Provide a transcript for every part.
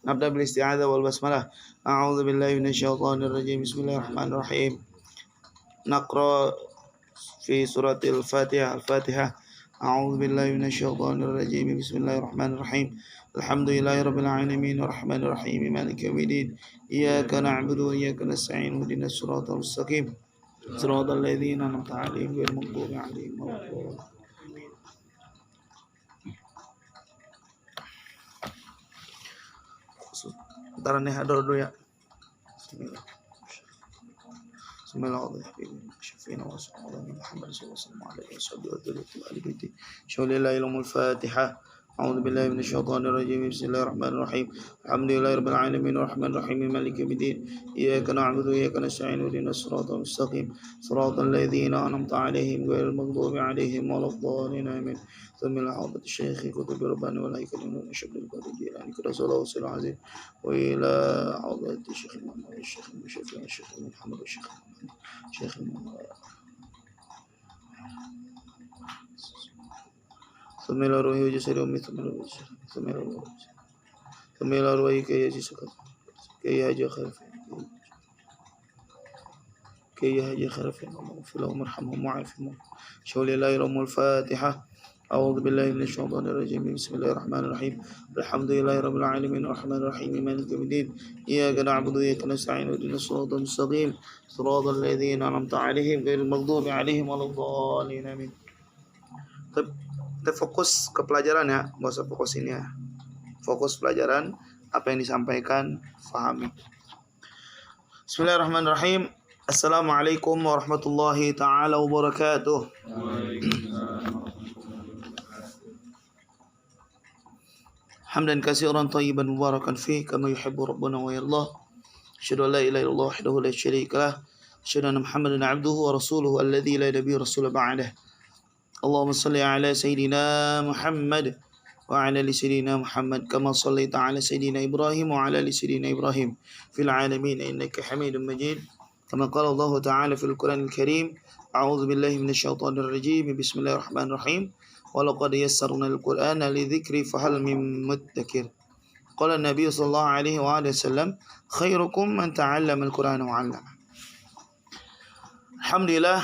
نبدأ بالاستعاذة والبسملة. أعوذ بالله من الشيطان الرجيم. بسم الله الرحمن الرحيم. نقرأ في سورة الفاتحة. أعوذ بالله من الشيطان الرجيم. بسم الله الرحمن الرحيم. الحمد لله رب العالمين الرحمن الرحيم مالك يوم الدين إياك نعبد وإياك نستعين اهدنا الصراط المستقيم صراط الذين أنعمت عليهم غير المغضوب عليهم ولا الضالين. Ntar nih hadar dulu ya. Bismillah. Bismillahirrahmanirrahim. Syafina wa sallallahu Muhammad sallallahu alaihi wasallam. Al-Fatihah. أعوذ بالله من الشيطان الرجيم. بسم الله الرحمن الرحيم. الحمد لله رب العالمين الرحمن الرحيم مالك يوم الدين إياك نعبد وإياك نستعين اهدنا الصراط المستقيم صراط الذين أنعمت عليهم غير المغضوب عليهم ولا الضالين آمين. ثم إلى حضرة الشيخ قطب رباني والهيكل من شبل القادر الجيلاني كرس الله وصل العزيز وإلى حضرة الشيخ محمد الشيخ المشفع الشيخ محمد الشيخ الشيخ ثم إلى روحه وجسده أمي ثم إلى روحه كي يهجى خرفين واغفر لهم وارحمهم وعافهم شول الله يوم الفاتحة. أعوذ بالله من الشيطان الرجيم. بسم الله الرحمن الرحيم. الحمد لله رب العالمين الرحمن الرحيم مالك يوم الدين إياك نعبد وإياك نستعين اهدنا الصراط المستقيم صراط الذين أنعمت عليهم غير المغضوب عليهم ولا الضالين آمين. Kita fokus ke pelajaran ya, nggak usah fokus ini ya. Fokus pelajaran, apa yang disampaikan, fahami. Bismillahirrahmanirrahim. Assalamualaikum warahmatullahi ta'ala wabarakatuh. Hamdan katsiran thayyiban mubarakan fihi kama yuhibbu rabbuna wa yardah. Asyhadu an la ilaha illallah wahdahu la syarika lah. Asyhadu anna Muhammadan 'abduhu wa rasuluhu alladzi la nabiyya rasula ba'dah. Allahumma salli ala Sayyidina Muhammad wa ala ali Sayyidina Muhammad kama sallaita ala Sayyidina Ibrahim wa ala ali Sayyidina Ibrahim fil alamin innaka Hamidum Majid. Kama qala Allah Ta'ala fil Qur'anil Karim. A'udzu billahi minasy syaithanir rajim. Bismillahirrahmanirrahim. Wa laqad yassarna al-Qur'ana lidzikri fahal min muddakir. Qala an-nabiy sallallahu alaihi wa alihi wasallam khairukum man ta'allama al-Qur'ana wa 'allama. Alhamdulillah,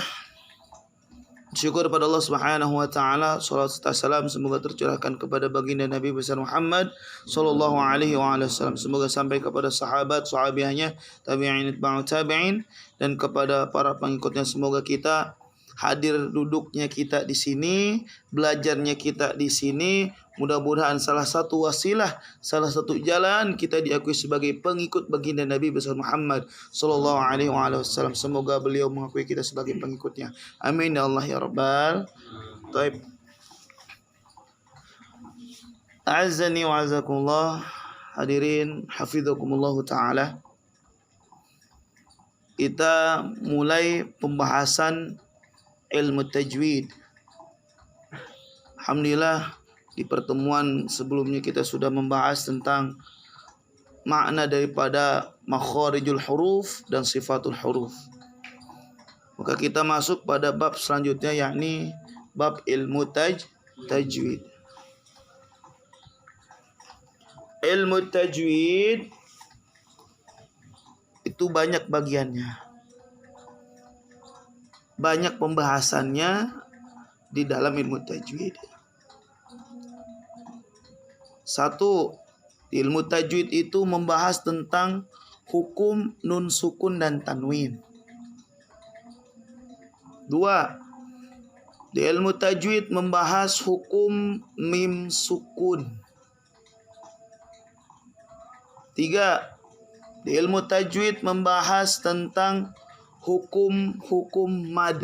syukur kepada Allah Subhanahu wa taala, salawat serta salam semoga tercurahkan kepada baginda Nabi besar Muhammad sallallahu alaihi wasallam. Semoga sampai kepada sahabat, sahabiahnya, tabi'in, atba'ut tabi'in dan kepada para pengikutnya. Semoga kita hadir duduknya kita di sini, belajarnya kita di sini, mudah-mudahan salah satu wasilah, salah satu jalan kita diakui sebagai pengikut baginda Nabi besar Muhammad sallallahu alaihi wasallam. Semoga beliau mengakui kita sebagai pengikutnya. Amin ya Allah ya Rabbal. Taib. A'azzani wa a'azzakumullah. Hadirin hafizakumullah taala. Kita mulai pembahasan ilmu tajwid. Alhamdulillah, di pertemuan sebelumnya kita sudah membahas tentang makna daripada makharijul huruf dan sifatul huruf. Maka kita masuk pada bab selanjutnya, yakni bab ilmu tajwid. Ilmu tajwid itu banyak bagiannya, banyak pembahasannya di dalam ilmu tajwid. Satu, ilmu tajwid itu membahas tentang hukum nun sukun dan tanwin. Dua, di ilmu tajwid membahas hukum mim sukun. Tiga, di ilmu tajwid membahas tentang hukum mad.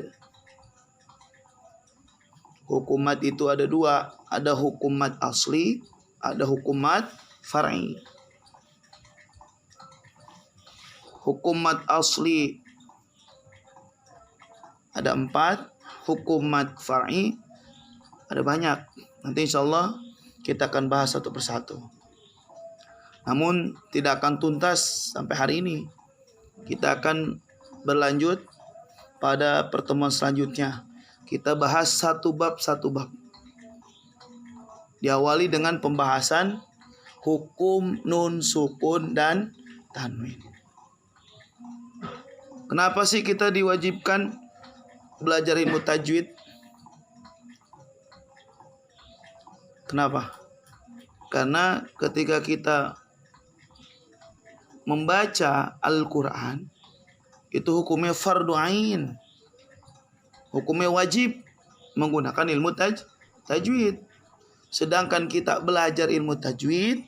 Hukum mad itu ada dua, ada hukum mad asli, ada hukum mad far'i. Hukum mad asli ada 4, hukum mad far'i ada banyak. Nanti insyaallah kita akan bahas satu persatu. Namun tidak akan tuntas sampai hari ini. Kita akan berlanjut pada pertemuan selanjutnya. Kita bahas satu bab. Diawali dengan pembahasan hukum nun sukun dan tanwin. Kenapa sih kita diwajibkan belajar ilmu tajwid? Kenapa? Karena ketika kita membaca Al-Quran, itu hukumnya fardu ain. Hukumnya wajib menggunakan ilmu tajwid. Sedangkan kita belajar ilmu tajwid,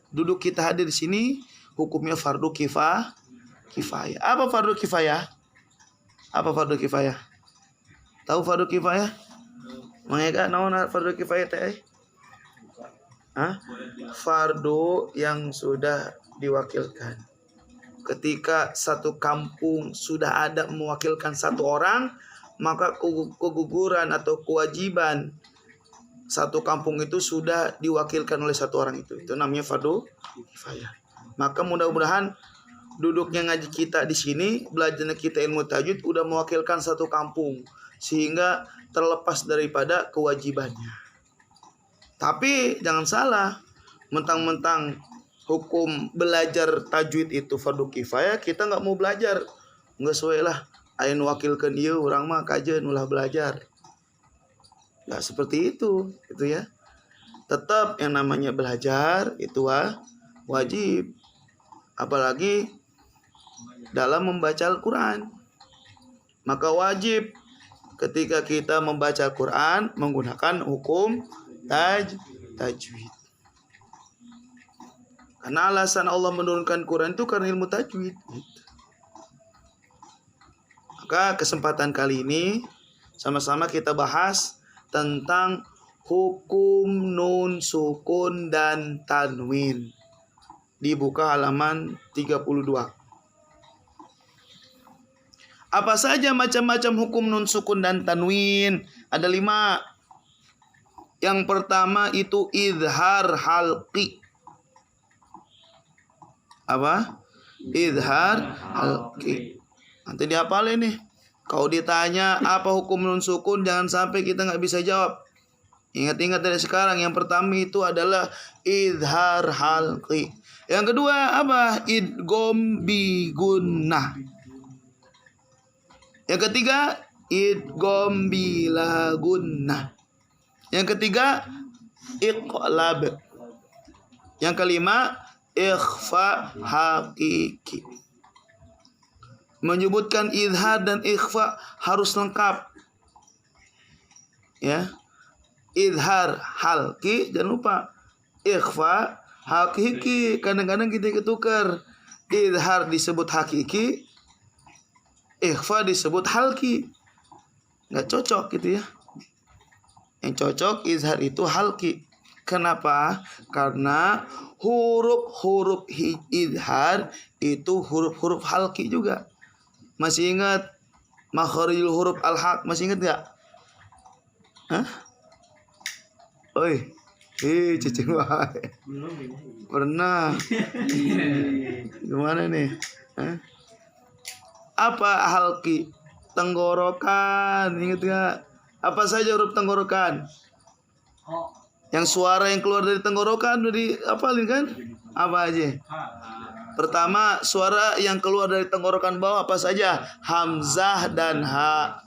duduk kita hadir di sini, hukumnya fardu kifayah. Apa fardu kifayah? Tahu fardu kifayah? Mangga naon fardu kifayah teh? Fardu yang sudah diwakilkan. Ketika satu kampung sudah ada mewakilkan satu orang, maka keguguran atau kewajiban satu kampung itu sudah diwakilkan oleh satu orang itu. Itu namanya fardu kifayah. Maka mudah-mudahan duduknya ngaji kita di sini, belajarnya kita ilmu tajwid udah mewakilkan satu kampung sehingga terlepas daripada kewajibannya. Tapi jangan salah, mentang-mentang hukum belajar tajwid itu fardu kifayah, kita nggak mau belajar, nggak sesuai lah. Ain wakilkan dia, orang mah kajian ulah belajar. Nggak seperti itu, gitu ya. Tetap yang namanya belajar itu wajib, apalagi dalam membaca Al-Quran. Maka wajib ketika kita membaca Al-Quran menggunakan hukum tajwid. Karena alasan Allah menurunkan Quran itu karena ilmu tajwid. Maka kesempatan kali ini sama-sama kita bahas tentang hukum nun sukun dan tanwin. Dibuka halaman 32. Apa saja macam-macam hukum nun sukun dan tanwin? Ada 5. Yang pertama itu izhar halqi. Apa? Izhar halqi. Nanti dihafalin nih. Kalau ditanya apa hukum nun sukun, jangan sampai kita nggak bisa jawab. Ingat-ingat dari sekarang. Yang pertama itu adalah izhar halqi. Yang kedua apa? Idgham bi gunnah. Yang ketiga, idgham bila gunnah. Yang ketiga, iqlab. Yang kelima, ikhfa hakiki. Menyebutkan izhar dan ikhfa harus lengkap. Ya. Izhar halki, jangan lupa. Ikhfa hakiki. Kadang-kadang kita ketukar. Izhar disebut hakiki, ikhfa disebut halki. Nggak cocok gitu ya. Yang cocok izhar itu halki. Kenapa? Karena huruf-huruf izhar itu huruf-huruf halki juga. Masih ingat makharijul huruf al-haq? Masih ingat nggak? Hah? Oi, cicing wae. Pernah. Gimana nih? Hah? Apa halki? Tenggorokan. Ingat gak? Apa saja huruf tenggorokan? Yang suara yang keluar dari tenggorokan udah dihafalin kan? Apa aja? Pertama, suara yang keluar dari tenggorokan bawah apa saja? Hamzah dan ha.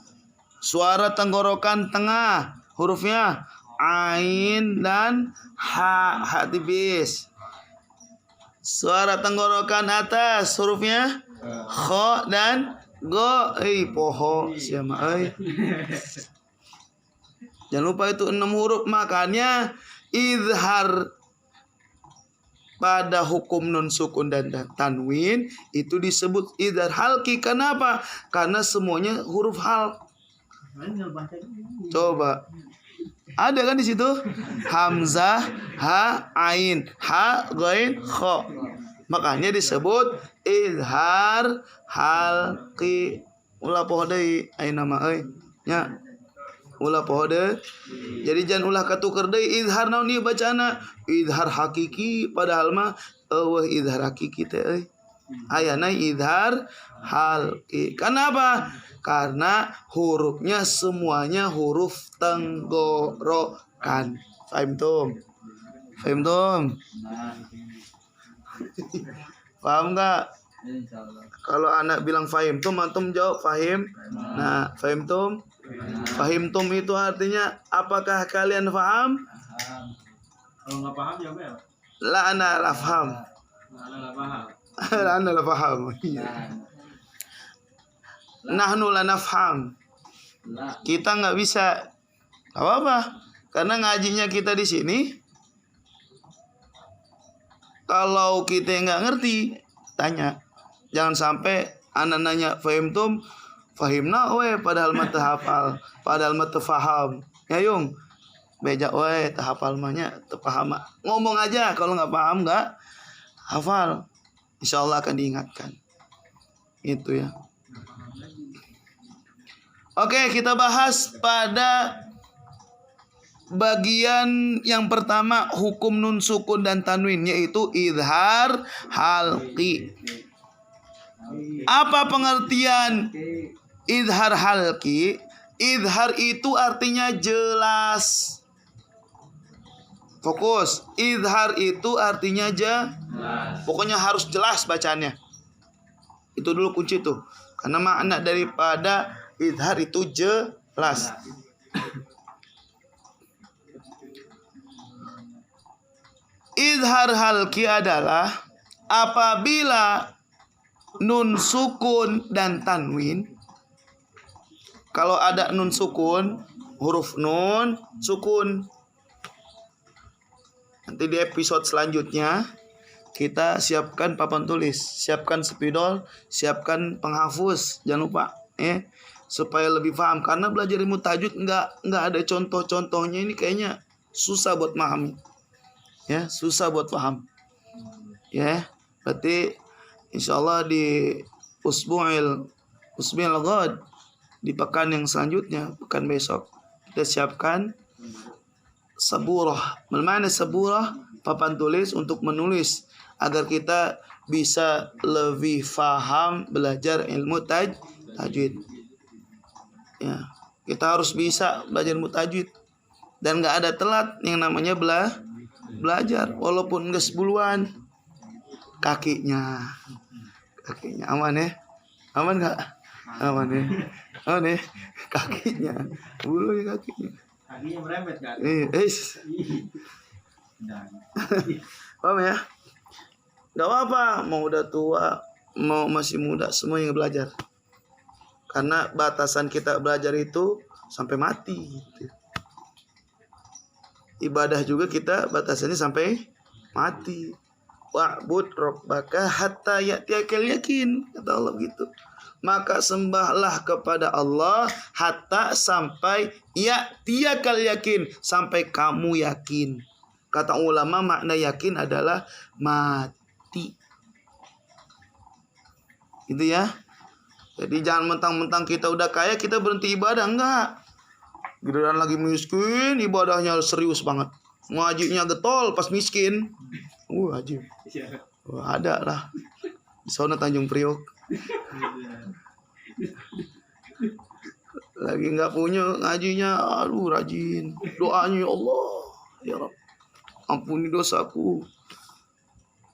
Suara tenggorokan tengah, hurufnya ain dan ha, ha tipis. Suara tenggorokan atas, hurufnya kho dan go. Poho siapa Jangan lupa itu 6 huruf. Makanya izhar pada hukum nun sukun dan tanwin itu disebut izhar halki. Kenapa? Karena semuanya huruf hal. Coba. Ada kan di situ? Hamzah, ha, ain, ha, ghain, kho. Makanya disebut izhar halqi. Ulah poho deui aya nama euy. Nya. Ulah poho deui. Jadi jangan ulah katuker deui izhar naon ieu bacana? Izhar hakiki padahal mah eueuh izhar hakiki teh euy. Ayana izhar halqi. Kenapa? Karena hurufnya semuanya huruf tenggorokan. Fahim tum? Fahim tum? Paham nggak? Kalau anak bilang fahim tum, antum jawab fahim. Nah, fahim tum. Fahim tum itu artinya apakah kalian faham? Kalau nggak paham jawabnya apa? La ana la faham. Nggak paham. La ana la faham. Nahnu la nafham. Kita nggak bisa apa-apa karena ngajinya kita di sini. Kalau kita nggak ngerti, tanya. Jangan sampai anak nanya fahimtum, fahimna we padahal mata hafal, padahal mata faham. Ya yung, beja we hafal mahnya tepaham. Ngomong aja kalau nggak paham nggak hafal. Insyaallah akan diingatkan. Itu ya. Oke, kita bahas pada bagian yang pertama hukum nun sukun dan tanwin, yaitu idhar halqi. Apa pengertian idhar halqi? Idhar itu artinya jelas. Fokus. Idhar itu artinya jelas. Pokoknya harus jelas bacaannya. Itu dulu kunci tuh. Karena makna daripada idhar itu jelas. Idhar halqi adalah apabila nun sukun dan tanwin. Kalau ada nun sukun, huruf nun sukun. Nanti di episode selanjutnya kita siapkan papan tulis, siapkan spidol, siapkan penghafuz, jangan lupa supaya lebih paham. Karena belajar ilmu tajwid nggak ada contoh-contohnya, ini kayaknya susah buat memahami. Ya, susah buat paham. Ya, berarti insyaallah di usbu'il ghad, di pekan yang selanjutnya, pekan besok, kita siapkan saburah. Bermakna saburah, papan tulis untuk menulis agar kita bisa lebih paham belajar ilmu tajwid. Ya, kita harus bisa belajar ilmu tajwid dan nggak ada telat yang namanya belajar, walaupun nggak sebuluhan. Kakinya aman ya, aman nggak? Aman ya, kakinya, bulunya kakinya merembet kan? Paham ya? Gak apa-apa, mau udah tua, mau masih muda, semuanya belajar. Karena batasan kita belajar itu sampai mati gitu. Ibadah juga kita batasannya sampai mati. Wa'bud rabbaka hatta ya'tiyakal yakin, kata Allah gitu. Maka sembahlah kepada Allah hatta sampai ya'tiyakal yakin, sampai kamu yakin. Kata ulama makna yakin adalah mati. Gitu ya. Jadi jangan mentang-mentang kita udah kaya kita berhenti ibadah, enggak. Giliran lagi miskin, ibadahnya serius banget. Ngajinya getol pas miskin. Wajib. Ada lah. Di sana Tanjung Priok. Lagi nggak punya ngajinya, aduh rajin. Doanya ya Allah, ya Rabb, ampuni dosaku.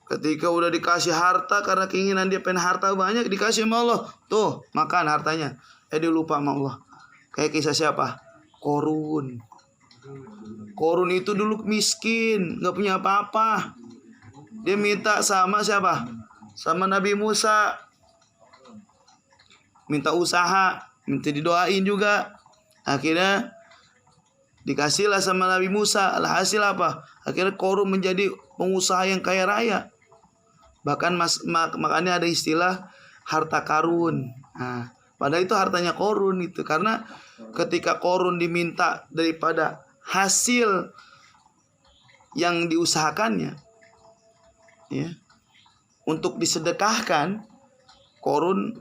Ketika udah dikasih harta karena keinginan dia pengen harta banyak, dikasih sama Allah. Tuh, makan hartanya. Dia lupa sama Allah. Kayak kisah siapa? Korun. Korun itu dulu miskin, nggak punya apa-apa. Dia minta sama siapa? Sama Nabi Musa. Minta usaha, minta didoain juga. Akhirnya dikasihlah sama Nabi Musa. Alhasil apa? Akhirnya Korun menjadi pengusaha yang kaya raya. Bahkan makanya ada istilah harta karun. Nah, padahal itu hartanya Korun itu. Karena ketika Korun diminta daripada hasil yang diusahakannya, ya, untuk disedekahkan, Korun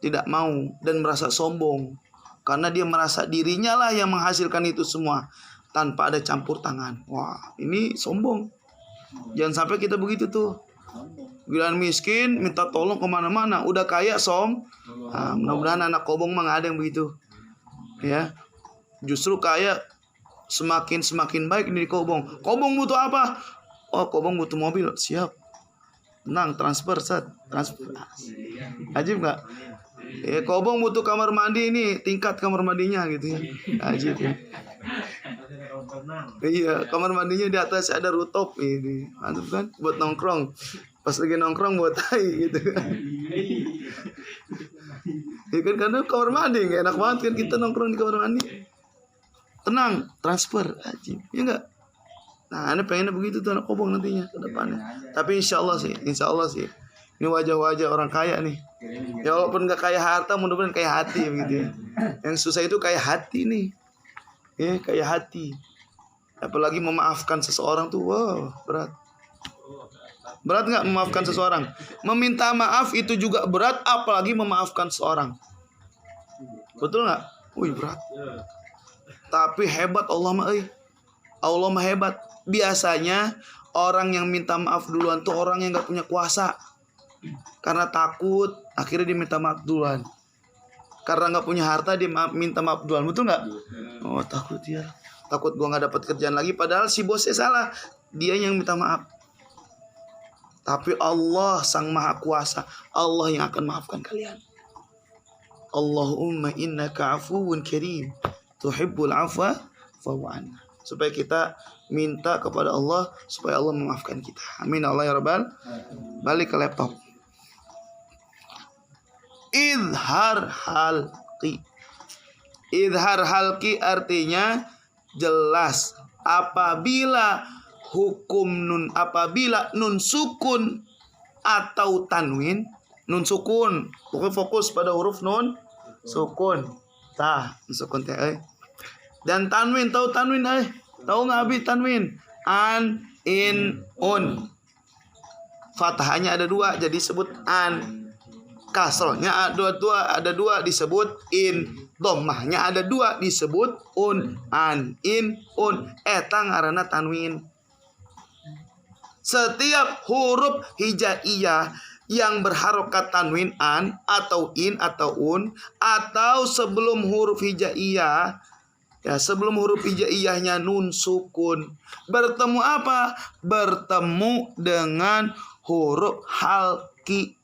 tidak mau dan merasa sombong. Karena dia merasa dirinya lah yang menghasilkan itu semua tanpa ada campur tangan. Wah, ini sombong. Jangan sampai kita begitu tuh. Giliran miskin minta tolong kemana-mana, udah kaya mudah-mudahan anak kobong mah gak ada yang begitu. Ya, justru kaya semakin baik ini Kobong. Kobong butuh apa? Oh, Kobong butuh mobil. Siap. Tenang, transfer. Ajib nggak? Kobong butuh kamar mandi ini, tingkat kamar mandinya gitu ya. Ajib ya. Iya, kamar mandinya di atas ada rooftop ini. Mantap kan? Buat nongkrong. Pas lagi nongkrong buat tai gitu kan. Ya kan, karena kamar mandi nggak enak banget kan kita nongkrong di kamar mandi. Tenang, transfer ajib. Ya enggak? Nah, Anda pengennya begitu tuh anak Kobong nantinya ke depannya. Tapi insya Allah sih. Ini wajah-wajah orang kaya nih. Ya walaupun nggak kaya harta, mudah-mudahan kaya hati begitu ya. Yang susah itu kaya hati nih. Ya, kaya hati. Apalagi memaafkan seseorang tuh, wow, berat. Berat nggak memaafkan seseorang? Meminta maaf itu juga berat, apalagi memaafkan seseorang. Betul nggak? Wih, berat. Tapi hebat Allah mah, Allah mah hebat. Biasanya orang yang minta maaf duluan tuh orang yang nggak punya kuasa. Karena takut, akhirnya dia minta maaf duluan. Karena nggak punya harta, dia minta maaf duluan. Betul nggak? Oh, takut ya. Takut gua nggak dapat kerjaan lagi. Padahal si bosnya salah. Dia yang minta maaf. Tapi Allah sang maha kuasa, Allah yang akan maafkan kalian. Allahumma innaka afuwun karim, tuhibbul afwa fa'fu anna. Supaya kita minta kepada Allah supaya Allah memaafkan kita. Amin Allah ya rabbal. Balik ke laptop. Idhar halqi. Idhar halqi artinya jelas. Apabila nun sukun atau tanwin, nun sukun, pokoknya fokus pada huruf nun sukun, sukun teh. Dan tanwin, tahu tanwin tahu nggak Abi tanwin? An, in, un. Fathahnya ada 2 jadi disebut an. Kasrohnya ada dua disebut in. Dhammahnya ada 2 disebut un. An, in, un. Eta ngaranna tanwin. Setiap huruf hijaiyah yang berharokat tanwin an atau in atau un, atau sebelum huruf hijaiyah, ya sebelum huruf hijaiyahnya nun sukun, bertemu apa? Bertemu dengan huruf halqi.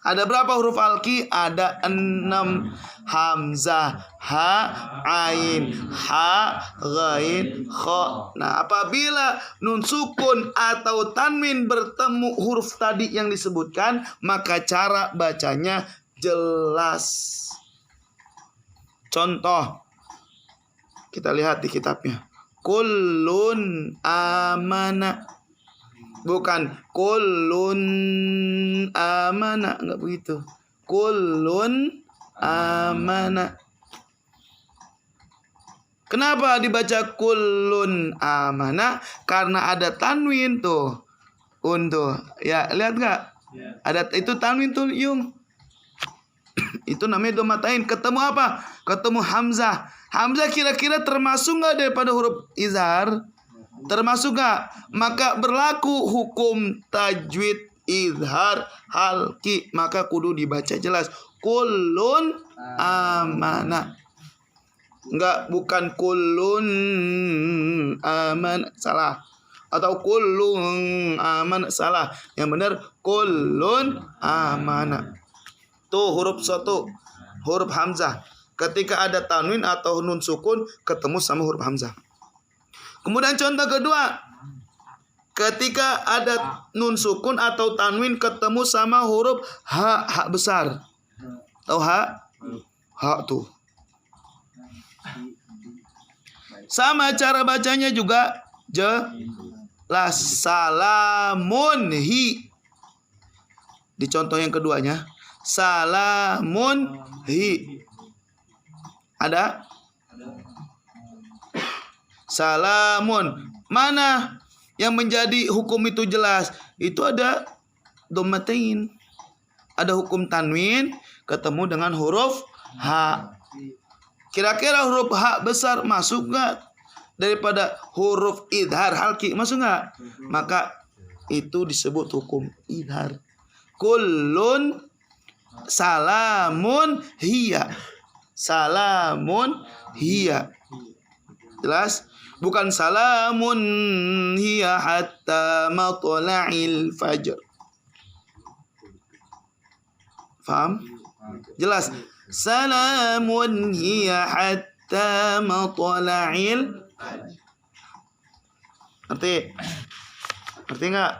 Ada berapa huruf halqi? Ada 6. Hamzah, ha, ain, ha, ghain, kha. Nah, apabila nun sukun atau tanwin bertemu huruf tadi yang disebutkan, maka cara bacanya jelas. Contoh, kita lihat di kitabnya. Kullun amana. Bukan kullun amana, enggak begitu. Kullun amana. Kenapa dibaca kullun amana? Karena ada tanwin tuh. Tuh. Ya, lihat enggak? Ada itu tanwin tuh, Yung. Itu namanya domatain. Ketemu apa? Ketemu hamzah. Hamzah kira-kira termasuk enggak daripada huruf izhar? Termasuk gak? Maka berlaku hukum tajwid izhar halqi. Maka kudu dibaca jelas. Kullun amana. Enggak, bukan kullun aman, salah. Atau kullun aman, salah. Yang benar kullun amana. Tuh huruf 1, huruf hamzah. Ketika ada tanwin atau nun sukun ketemu sama huruf hamzah. Kemudian contoh kedua, ketika ada nun sukun atau tanwin ketemu sama huruf ha besar. Tahu ha? Ha tuh. Sama cara bacanya juga jelas. Salamun hi. Di contoh yang keduanya, salamun hi. Ada? Salamun. Mana yang menjadi hukum itu jelas? Itu ada domatain. Ada hukum tanwin ketemu dengan huruf ha. Kira-kira huruf ha besar masuk gak? Daripada huruf idhar halqi masuk gak? Maka itu disebut hukum idhar. Kullun salamun hiya. Salamun hiya. Jelas? Bukan salamun hiya hatta matla'il fajr. Faham? Jelas? Salamun hiya hatta matla'il. Ngerti? Ngerti nggak?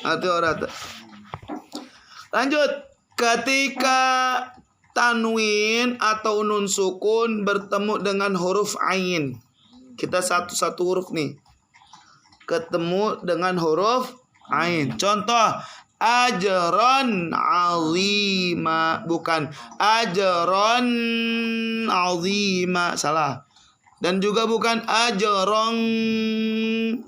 Ngerti orang. Lanjut. Ketika tanwin atau nun sukun bertemu dengan huruf ain. Kita satu-satu huruf nih. Ketemu dengan huruf ain. Contoh, ajron azima, bukan ajron azima, salah. Dan juga bukan ajrong,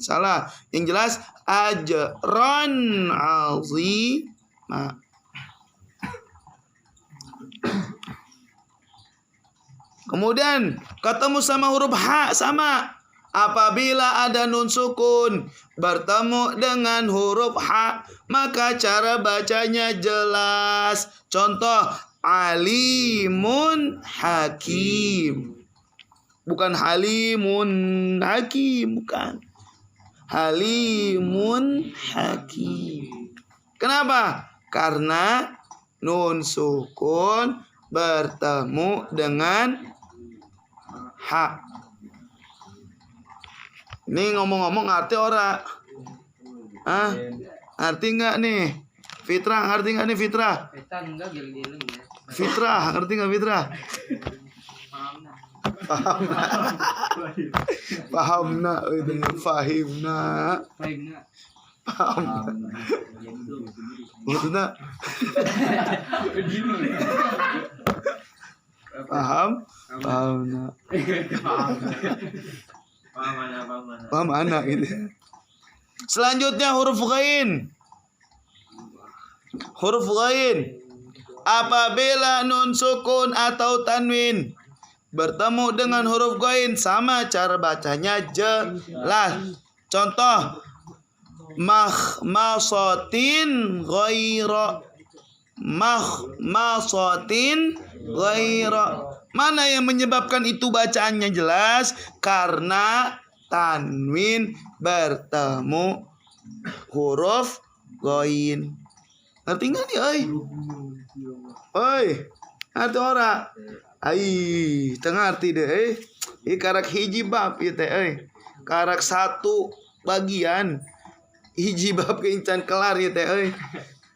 salah. Yang jelas ajron azima. Kemudian ketemu sama huruf ha, sama. Apabila ada nun sukun bertemu dengan huruf ha, maka cara bacanya jelas. Contoh, alimun hakim. Bukan halimun hakim, bukan. Halimun hakim. Kenapa? Karena nun sukun bertemu dengan ha. Ini ngomong-ngomong arti ora? Hah? Arti enggak nih? Fitrah, ngerti enggak nih Fitrah? Fitrah, ngerti enggak Fitrah? Paham. Pahamna, fahimna. Paham. Maksudnya paham? Pahamna. Paham anak gitu. Selanjutnya huruf ghain. Huruf ghain. Apabila nun sukun atau tanwin bertemu dengan huruf ghain, sama cara bacanya jelas. Contoh, makhmasatin ghaira. Makhmasatin ghaira. Mana yang menyebabkan itu bacaannya jelas? Karena tanwin bertemu huruf ghain. Ngerti nggak nih, oi? Oi, ngerti ora? Ai, tengah arti deh, Ini karak hiji bab ieu teh, Karak satu bagian hiji bab keincan kelar ieu teh,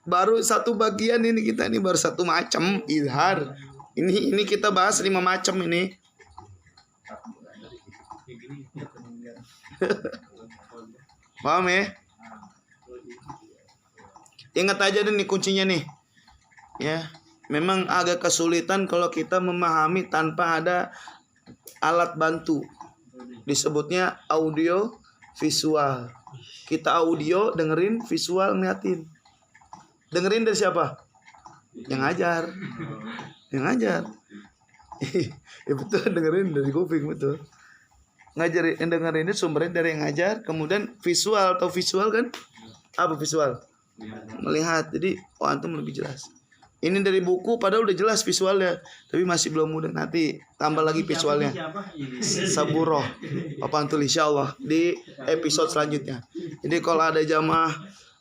Baru satu bagian ini kita ini baru satu macam izhar. Ini kita bahas 5 macam ini. Paham ya? Ingat aja deh nih kuncinya nih. Ya, memang agak kesulitan kalau kita memahami tanpa ada alat bantu. Disebutnya audio visual. Kita audio dengerin, visual ngeliatin. Dengerin dari siapa? Yang ngajar. Yang ngajar. Ya betul, dengerin dari kuping, betul. Ngajarin, dengerin itu sumbernya dari yang ngajar. Kemudian visual, atau visual kan? Apa visual? Melihat. Jadi antum lebih jelas. Ini dari buku padahal udah jelas visualnya, tapi masih belum mudah. Nanti tambah lagi visualnya. Saburoh Bapak antul insyaallah di episode selanjutnya. Jadi kalau ada jamaah,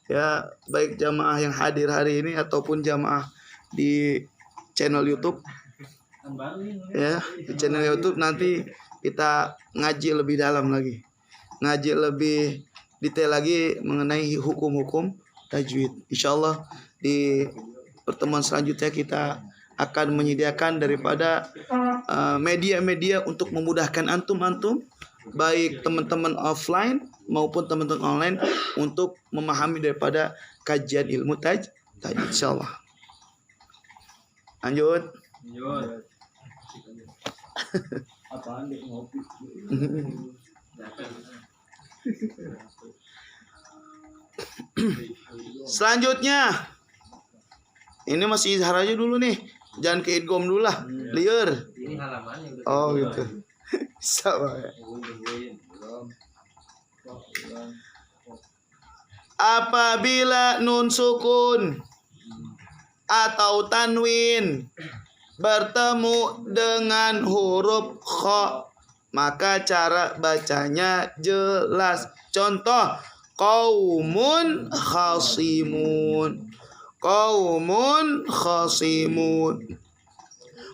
ya baik jamaah yang hadir hari ini ataupun jamaah di channel YouTube, ya di channel YouTube nanti kita ngaji lebih dalam lagi, ngaji lebih detail lagi mengenai hukum-hukum tajwid. Insyaallah di pertemuan selanjutnya kita akan menyediakan daripada media-media untuk memudahkan antum baik teman-teman offline maupun teman-teman online untuk memahami daripada kajian ilmu tajwid insyaallah. Lanjut. Apaan dek ngopi? Selanjutnya, ini masih izhar aja dulu nih, jangan ke idgham dulu lah, liar. Ini halamannya udah. Oh gitu. Sama ya. Apabila nun sukun atau tanwin bertemu dengan huruf kha, maka cara bacanya jelas. Contoh, qaumun khasimun. Qaumun khasimun.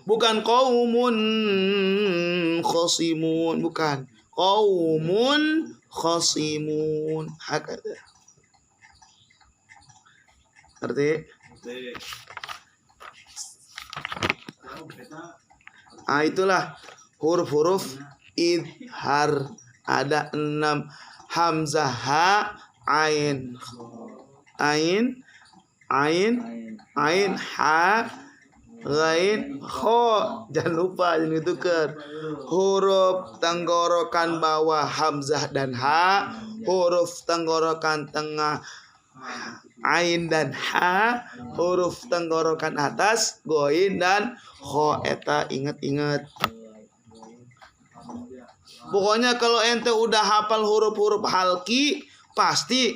Bukan qaumun khasimun, bukan. Qaumun khasimun. Hakada. Ngerti? Itulah huruf-huruf idhar. Ada 6. Hamzah, ha, ain, ain, ha, ghain, kho. Jangan lupa, jangan ditukar. Huruf tenggorokan bawah hamzah dan ha, huruf tenggorokan tengah ain dan ha, huruf tenggorokan atas goin dan kho. Eta inget-inget. Pokoknya kalau ente udah hafal huruf-huruf halki, pasti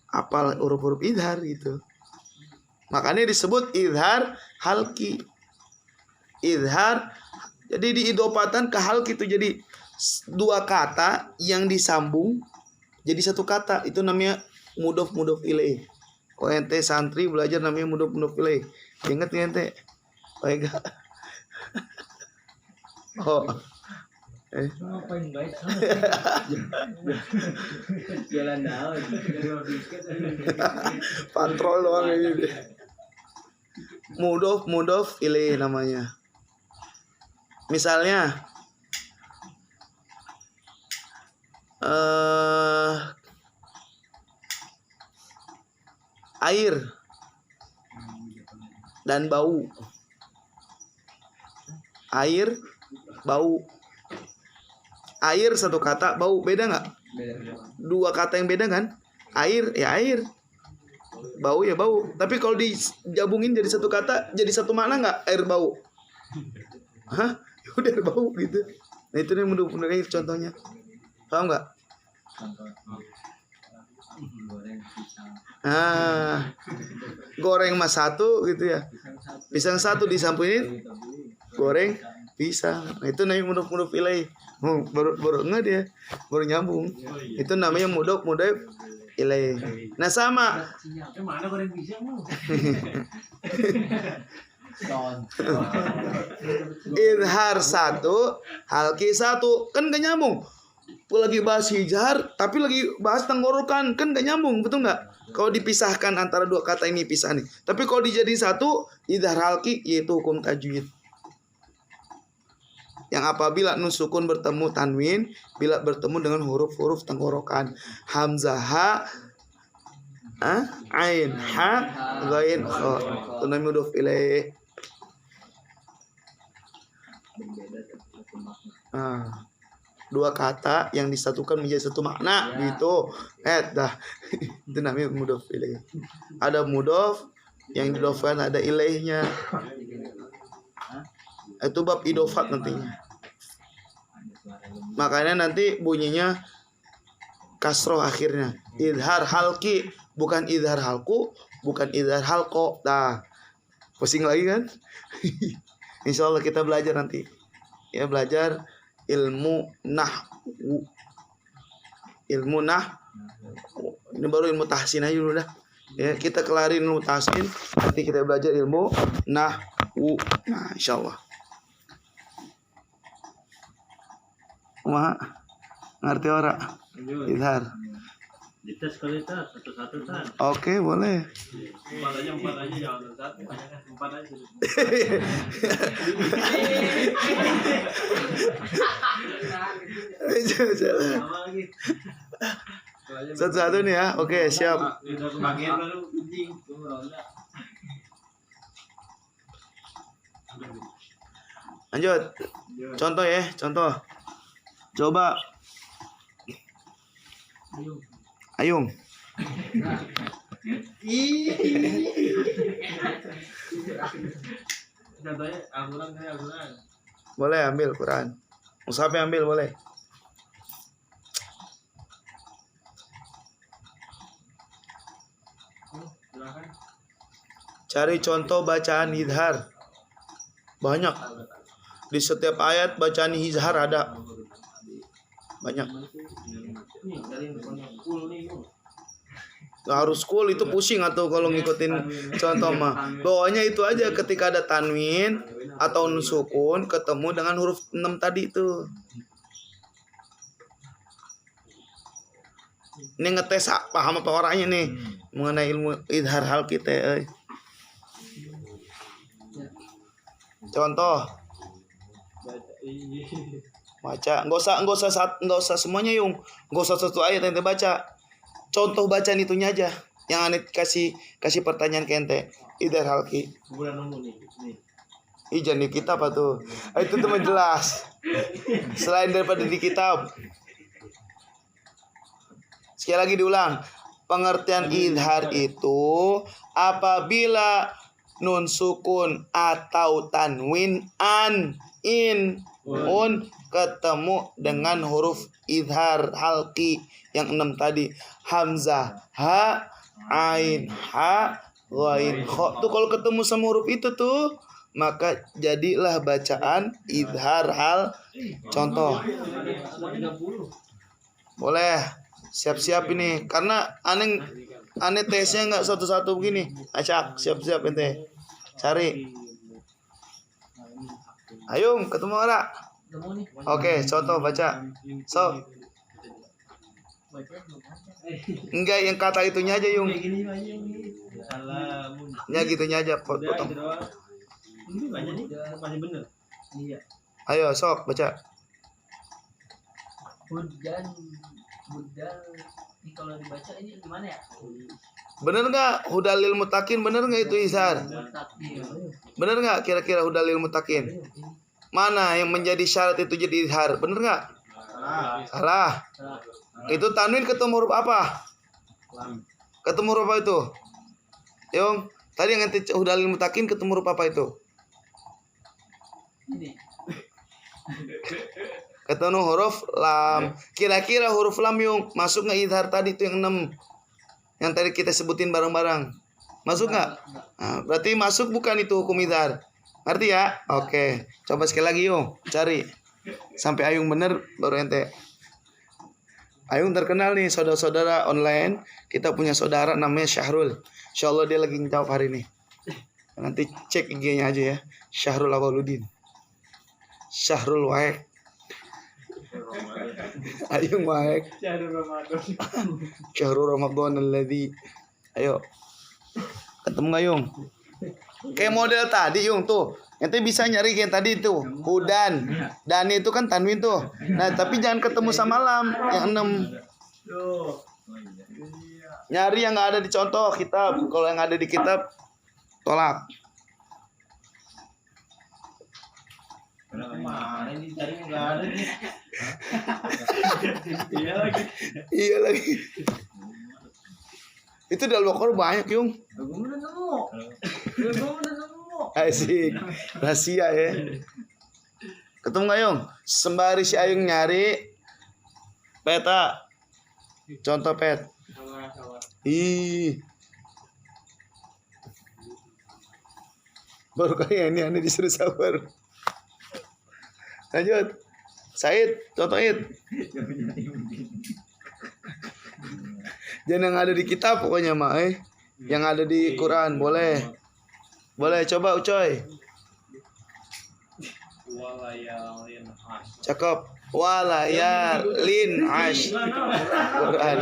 hafal huruf-huruf idhar gitu. Makanya disebut idhar halki. Idhar, jadi diidopatan ke halki itu jadi dua kata yang disambung jadi satu kata. Itu namanya mudhof ilaih. Kalau ente santri belajar namanya mudhof ilaih. Ingat ya ente? Oh enggak. Oh. Ngapain baik jalan daun patrol doang ini. Mudhof ilaih namanya. Misalnya air dan bau. Air, bau. Air satu kata, bau beda nggak? Dua kata yang beda kan? Air ya air, bau ya bau. Tapi kalau digabungin jadi satu kata, jadi satu makna nggak? Air bau. Hah? Udah air bau gitu. Nah itu nih menurut contohnya. Paham nggak? Goreng mas satu gitu ya. Pisang satu disampingin goreng pisang. Nah, itu namanya mudhof ilaih. Baru enggak dia, baru nyambung. Itu namanya mudhof ilaih. Nah sama. Mana goreng pisang lu? Idhar satu, halki satu, kan gak nyambung. Lagi bahas hijar, tapi lagi bahas tenggorokan, kan gak nyambung, betul nggak? Kalau dipisahkan antara dua kata ini pisah nih. Tapi kalau dijadiin satu, idhar halki yaitu hukum tajwid. Yang apabila nun sukun bertemu tanwin, bila bertemu dengan huruf-huruf tenggorokan, hamzah, ha, ain, ha, ghain, kha. Itu namanya mudhof ilaih. Dua kata yang disatukan menjadi satu makna gitu. Dah. Itu namanya mudhof ilaih. Ada mudhof yang didofkan, ada ilaihnya. Itu bab idofat nantinya. Makanya nanti bunyinya kasroh akhirnya. Idhar halki, bukan idhar halku, bukan idhar halko. Nah, pusing lagi kan? Insya Allah kita belajar nanti. Ya, belajar ilmu nahwu. Ilmu nahwu. Ini baru ilmu tahsin aja dulu dah. Ya, kita kelarin ilmu tahsin, nanti kita belajar ilmu nahwu. Nah, insya Allah. Ngerti ora? Idhar. Dites kali tas, satu-satu tas. Oke, boleh. Empat aja jangan satu. Empat aja. Satu-satu nih ya. Oke, siap. Bagian baru penting. Lanjut. Contoh ya, contoh. Coba. Ayung. Contohnya Al-Quran. Boleh ambil Quran. Mushafnya ambil boleh. Cari contoh bacaan idhar. Banyak. Di setiap ayat bacaan izhar ada. Banyak. Nih dari depannya full nih. Nggak harus cool, itu pusing atau kalau ngikutin contoh mah. Pokoknya itu aja ketika ada tanwin atau nun sukun ketemu dengan huruf 6 tadi itu. Ini ngetes paham apa orangnya nih mengenai ilmu idhar hal kita. Contoh baca, nggak usah semuanya Yung, nggak usah satu ayat ente baca. Contoh bacaan itunya aja. Yang aneh kasih pertanyaan ke ente. Idhar halki. Bulan nunggu nih. Ijan di kitab apa tuh? Itu tuh jelas. Selain daripada di kitab. Sekali lagi diulang. Pengertian idhar itu apabila nun sukun atau tanwin un ketemu dengan huruf idhar halki yang 6 tadi. Hamzah, ha, ain, ha, ghain, kha. Tuh kalau ketemu sama huruf itu tuh maka jadilah bacaan idhar hal. Contoh. Boleh. Siap-siap ini karena aneh tesnya nggak satu-satu begini. Acak, siap-siap ente. Cari. Ayo, ketemu ora? Oke, contoh baca. So. Enggak, yang kata itunya aja Yung. Ya gitunya aja potong. Ini banyak nih, masih bener. Iya. Ayo, sok baca. Budal ini kalau dibaca ini gimana ya? Bener nggak hudalil mutakin? Bener nggak itu izhar? Bener nggak kira-kira hudalil mutakin? Mana yang menjadi syarat itu jadi izhar? Bener nggak? Salah. Itu tanwin ketemu huruf apa? Ketemu huruf apa itu? Yung, tadi yang nanti hudalil mutakin ketemu huruf apa itu? Ini. Ketemu huruf lam. Kira-kira huruf lam Yung masuk nggak idhar tadi itu yang 6 yang tadi kita sebutin bareng-bareng? Masuk nggak? Nah, berarti masuk bukan itu hukum idhar. Ngerti ya? Oke. Coba sekali lagi Yung, cari sampai Ayung bener baru ente. Ayung terkenal nih saudara-saudara online. Kita punya saudara namanya Syahrul. Insyaallah dia lagi ngejawab hari ini. Nanti cek IG-nya aja ya. Syahrul Awaludin. Syahrul Waek. Ayung Waek. Syahrul Ramadan alladzi. Ayo. Ketemu gak Yung? Kayak model tadi Yung tuh. Ente bisa nyari kayak tadi tuh. Hudan. Dan itu kan tanwin tuh. Nah, tapi jangan ketemu sama lam yang 6. Nyari yang nggak ada di contoh kitab. Kalau yang ada di kitab tolak. Kemana ini tadi nggak ada nih. Iya lagi. Itu dalam Al-Qur'an banyak Yung. Gue udah nemu. Asik. Rahasia ya. Ketemu gak Yung? Sembari si Ayung nyari peta. Contoh pet. Ih. Baru kayak ini aneh disuruh sabar. Lanjut. Said, contoh Id. Jangan yang ada di kitab pokoknya mah Yang ada di Quran boleh. Boleh coba Ucoy. Cakep. Walayalin ash. Quran.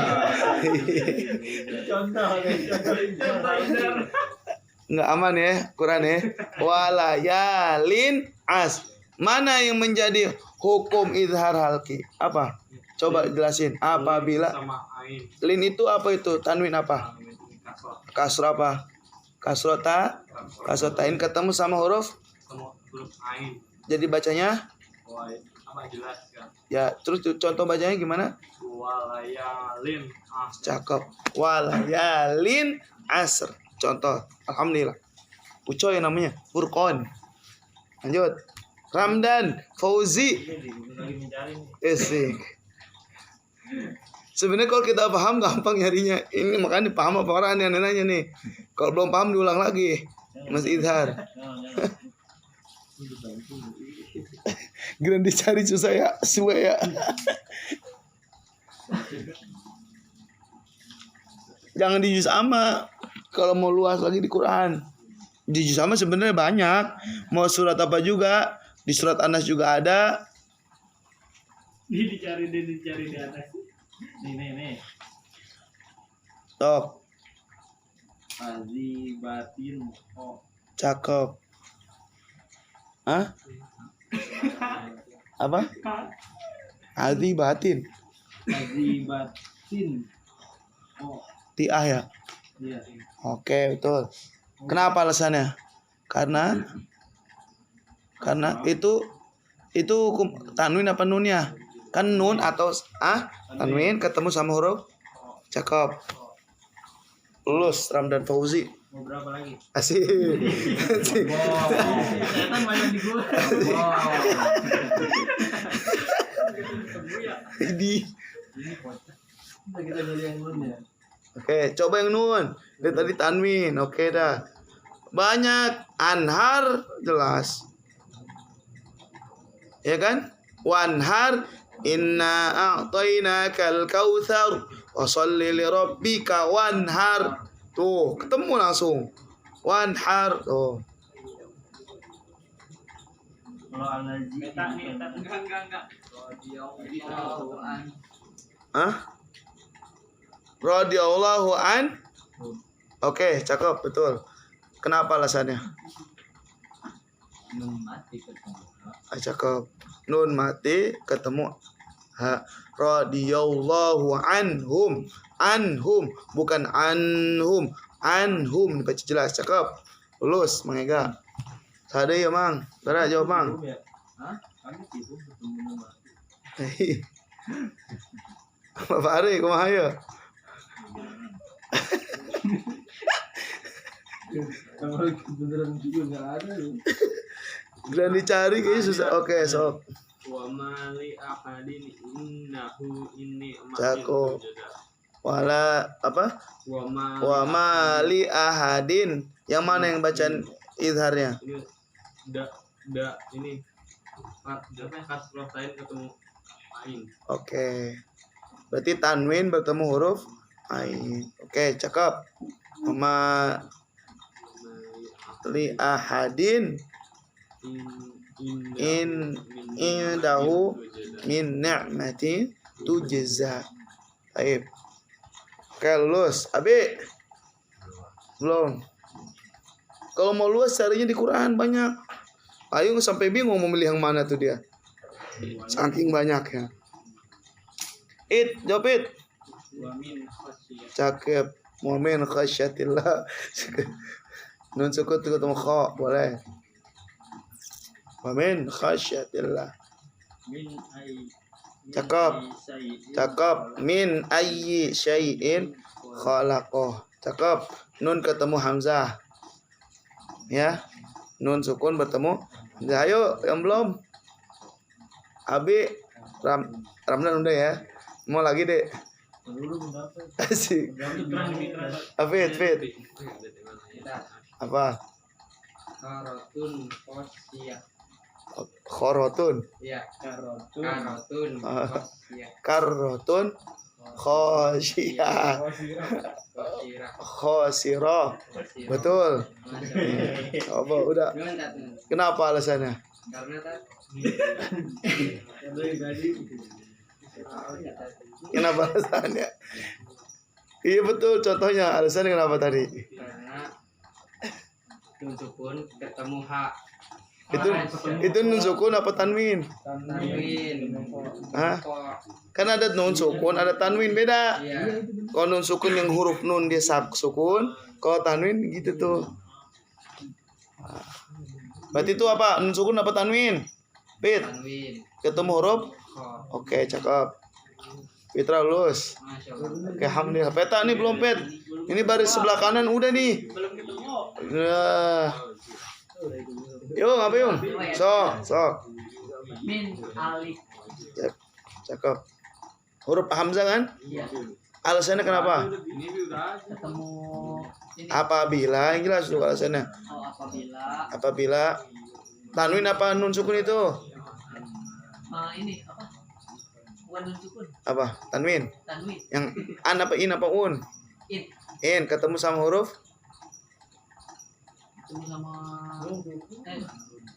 Enggak aman ya Quran ya. Walayalin ash. Mana yang menjadi hukum idhar halki? Apa? Coba jelasin. Apabila lin itu apa itu? Tanwin apa? Kasrah apa? Kasrotain ketemu sama huruf ain. Jadi bacanya? Apa jelas kan? Ya, terus contoh bacanya gimana? Walayalin asr. Cakep. Walayalin asr. Contoh. Alhamdulillah. Ucoy namanya. Furqon. Lanjut. Ramdan, Fauzi. Lagi mencari nih. Esik. Sebenarnya kalau kita paham gampang nyarinya. Ini makanya paham apa orang yang nanya nih. Kalau belum paham diulang lagi. Mas Idhar. Geran dicari susah ya, suwe ya. Jangan di juz amma. Kalau mau luas lagi di Quran. Di juz amma sebenarnya banyak. Mau surat apa juga. Di surat Anas juga ada. Dicari di atas. Nih. Tok. Azibatin. Oh. Cakep. Hah? Apa? Adi batin. Azibatin. Oh. Tiah ya. Iya. Oke, betul. Kenapa alasannya? Karena itu hukum tanwin apa nunnya? Kan nun atau tanwin ketemu sama huruf. Cakep. Lulus Ramdan Fauzi. Mau berapa lagi? Asik. Asik. Setan mana di gua. Ini. Kita jadi yang nun ya. Oke, coba yang nun. Lihat tadi tanwin. Oke dah. Banyak. Anhar jelas. Ya kan? Wanhar inna a'tainakal kautsar wa sholli li rabbika wanhar. Tuh, ketemu langsung. Wanhar. Tuh. Kalau al-Nazi enggak. Hah? Radhiyallahu an. Oke, cakep, betul. Kenapa alasannya? Cakep. Nun mati ketemu ha. Radhiyallahu anhum. Anhum, bukan anhum. Anhum dibaca jelas, cakep. Lulus, Mang Ega. Sada ya, Mang. Sada jawab, Mang. Hah? Kami tipu ketemu nama. Bapak Ari, kumaha ya? Kalau beneran juga enggak ada. Geran dicari kayaknya susah. Oke, sok. Wa mali ahadin innahu inni Cakep. Wala apa? Wa mali ahadin. Yang mana yang bacaan izharnya? Ini ini kas roh lain ketemu ain. Oke. Berarti tanwin bertemu huruf ain. Oke, cakep. Ma li ahadin indahu min ni'mati tujza. Baik. Oke, lulus. Abi. Belum. Kalau mau luas carinya di Quran banyak. Ayo sampai bingung mau milih yang mana tuh dia. Saking banyaknya. Jawab it. Wa min khasyiyah. Cakep. Mu'min khasyatillah. Nun sukun ketemu kha, boleh. Mu'min khasyatillah. Min ay. Cakep. Cakep. Min ayyi syai'in khalaqah. Cakep. Nun ketemu hamzah. Ya. Nun sukun bertemu. Ayo yang belum. Abi Ramdan udah ya. Mau lagi, Dek. Asik. Fit. Apa? Karotun kosia. Khorotun. Iya, karotun kosia. Karotun khosyah. Khosira. Betul. Apa udah? Kenapa alasannya? Karena Kenapa alasannya? Iya betul, contohnya alasannya kenapa tadi? karena nun sukun ketemu hak. Itu nun sukun apa tanwin? Tanwin. Hah? Kan ada nun sukun, ada tanwin beda. Iya. Kalau nun sukun yang huruf nun dia sukun, kalau tanwin gitu tuh. Berarti itu apa? Nun sukun apa tanwin? Pit. Tanwin. Ketemu huruf? Kho. Oke, cakep. Fitra lulus. Masya Allah. Oke, alhamdulillah. Peta nih belum, Pet. Ini baris sebelah kanan udah nih. Belum ketemu. Nah. Yung, apa yung? Sok. Min alif. Cakep. Huruf hamzah kan? Iya. Alasannya kenapa? Ini udah ada. Ketemu ini. Apabila, yang jelas tuh alasannya. Oh, apabila Apabila Tanwin apa nun sukun itu? Ini apa? Bukan nun sukun, Apa? Tanwin. tanwin. Yang an apa in apa un? In. In ketemu sama huruf Ketemu sama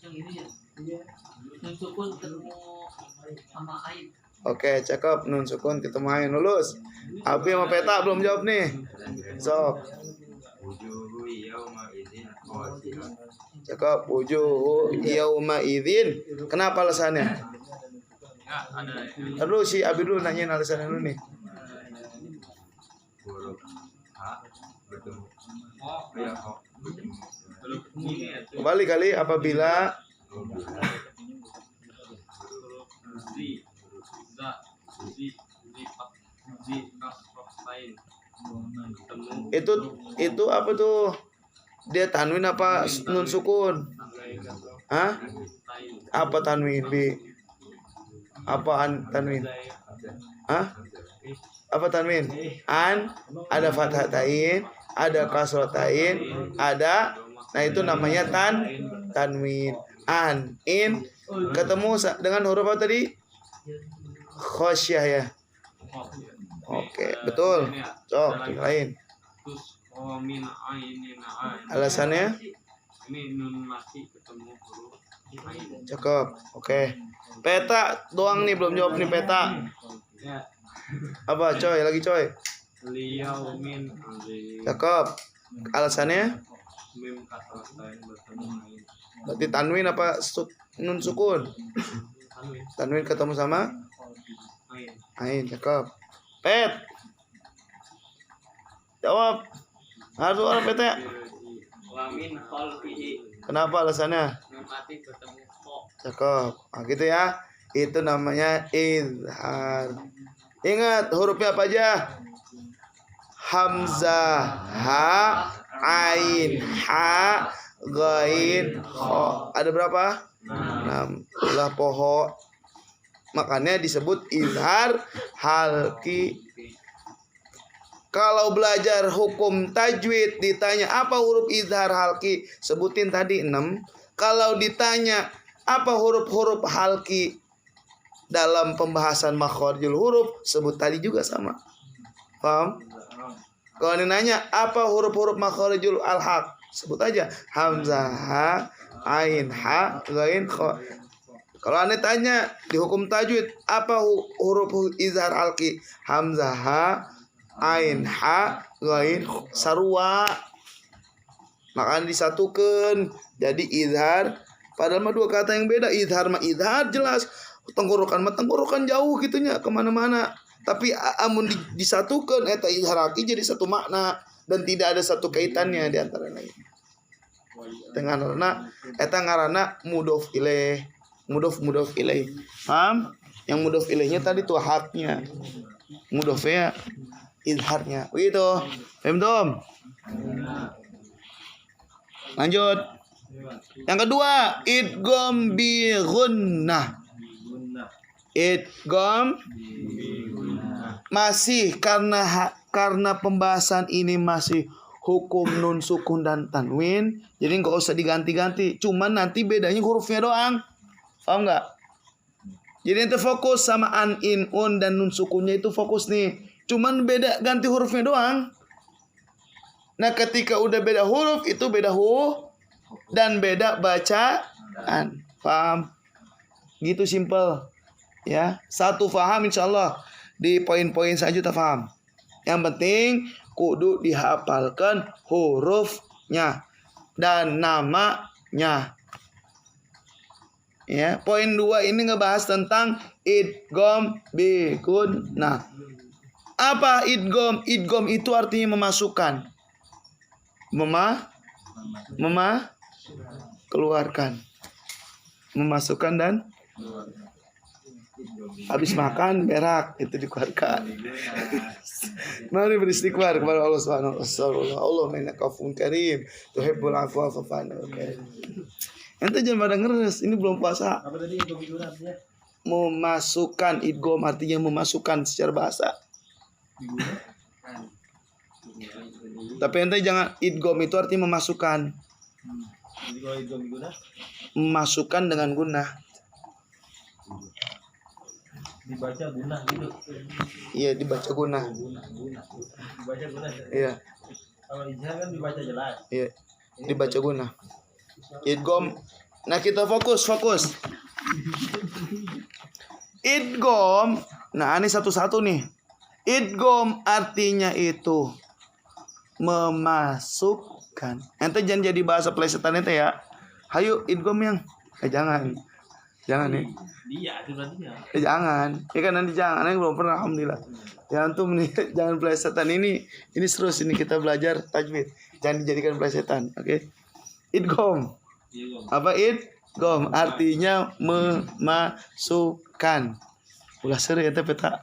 yang ini ya. Nun sukun ketemu sama ain. Oke, cakep. Nun sukun ketemu ain. Lulus. Abi sama Peta belum jawab nih. Sok. Wujuhu yauma idzin khashi'ah. Cakep. Wujuhu yauma idzin. Kenapa alasannya? Ya, ada Lalu si Abi dulu nanyain alasannya dulu nih. Huruf ha bertemu oh, ya ho bertemu belum ini ya tuh. Kembali kali apabila Huruf zi, za, zi, lain. Ketemu itu apa tuh? Dia tanwin apa nun sukun? Hah? Apa tanwin, Bi? Apaan tanwin? Hah? Apa tanwin? An, ada fathatain, ada kasrotain, ada, nah itu namanya tanwin. An, in, ketemu dengan huruf apa tadi? Khosyah ya. Oke, betul. Cok, yang lain. terus min ainin ain. Alasannya? Ini nun mati ketemu huruf ain. Cakep. Oke. Peta doang nih belum jawab nih Peta. Ya, Apa coy? Lagi coy. liau min ain. Cakep. Alasannya? Mim kasratain bertemu ain. Berarti tanwin apa nun sukun? Tanwin Tanwin ketemu sama ain. ain. Cakep. Pet. Jawab. Harus orang Peta. Wa min khalfihi. Kenapa alasannya? Nun mati bertemu kho. Cakep. Nah, gitu ya. Itu namanya izhar. Ingat hurufnya apa aja? Hamzah, ha, ain, ha, ghain, kho. Ada berapa? 6. Ulah poho. Makanya disebut izhar halki. Kalau belajar hukum tajwid ditanya apa huruf izhar halki, sebutin tadi 6. Kalau ditanya apa huruf-huruf halki dalam pembahasan makharijul huruf, sebut tadi juga sama. Paham? Kalau ditanya apa huruf-huruf makharijul alhaq, sebut aja hamzah, ha, ain, ha, ghain, kho. Kalau Anda tanya di hukum tajwid apa huruf izhar halki, hamzah, ha, ain, ha, ghain, sarwa. Makanya disatukan jadi izhar. Padahal mah dua kata yang beda. Izhar mah izhar jelas, tenggorokan mah tenggorokan jauh gitunya kemana-mana. Tapi amun disatukan eta izhar halki jadi satu makna dan tidak ada satu kaitannya di antara lain. Dengan karena eta ngaranna mudhof ilaih. Mudhof ilaih. Paham? Yang mudhof ilaihnya tadi tuh haknya. Mudhofnya izharnya. Begitu. Paham belum? Lanjut. Yang kedua, idgham bi gunnah. Idgham masih karena pembahasan ini masih hukum nun sukun dan tanwin, jadi nggak usah diganti-ganti. Cuman nanti bedanya hurufnya doang. Paham nggak? Jadi nanti fokus sama an, in, un dan nun sukunnya itu fokus nih. Cuman beda ganti hurufnya doang. Nah ketika udah beda huruf itu beda dan beda bacaan. Paham? Gitu simple. Ya, satu paham insyaallah. Di poin-poin selanjutnya paham. Yang penting kudu dihafalkan hurufnya dan namanya. Ya, poin 2 ini ngebahas tentang idgham bi gunnah. Apa idgham? Idgham itu artinya memasukkan. Keluarkan. Memasukkan dan habis makan berak itu dikeluarkan. Mari beristighfar kepada Allah Subhanahu wa taala. Allahumma innaka afuwwun karim, tuhibbul afwa fa'fu anna. Ente jangan pada ngeres, ini belum puasa. Apa tadi yang artinya? Memasukkan, idgham artinya memasukkan secara bahasa. Tapi ente jangan, idgham itu artinya memasukkan. Kalau itu guna Memasukkan dengan guna. dibaca guna gitu. Iya, dibaca guna. Dibaca guna. Iya, Kalau ijazah kan dibaca jelas. iya. Dibaca guna. Idgham. Nah, kita fokus. Idgham. Nah, ini satu-satu nih. Idgham artinya itu memasukkan. Ente jangan jadi bahasa plesetan ente ya. Hayu idgham yang. Jangan. Jangan nih. Dia itu berarti ya. Jangan. Ya kan nanti jangan. Ini belum pernah alhamdulillah. Jangan tuh nih, jangan plesetan ini serius ini kita belajar tajwid. Jangan dijadikan plesetan, oke? Idgham. Apa idgham? Artinya memasukkan. Ulah seri ente peta.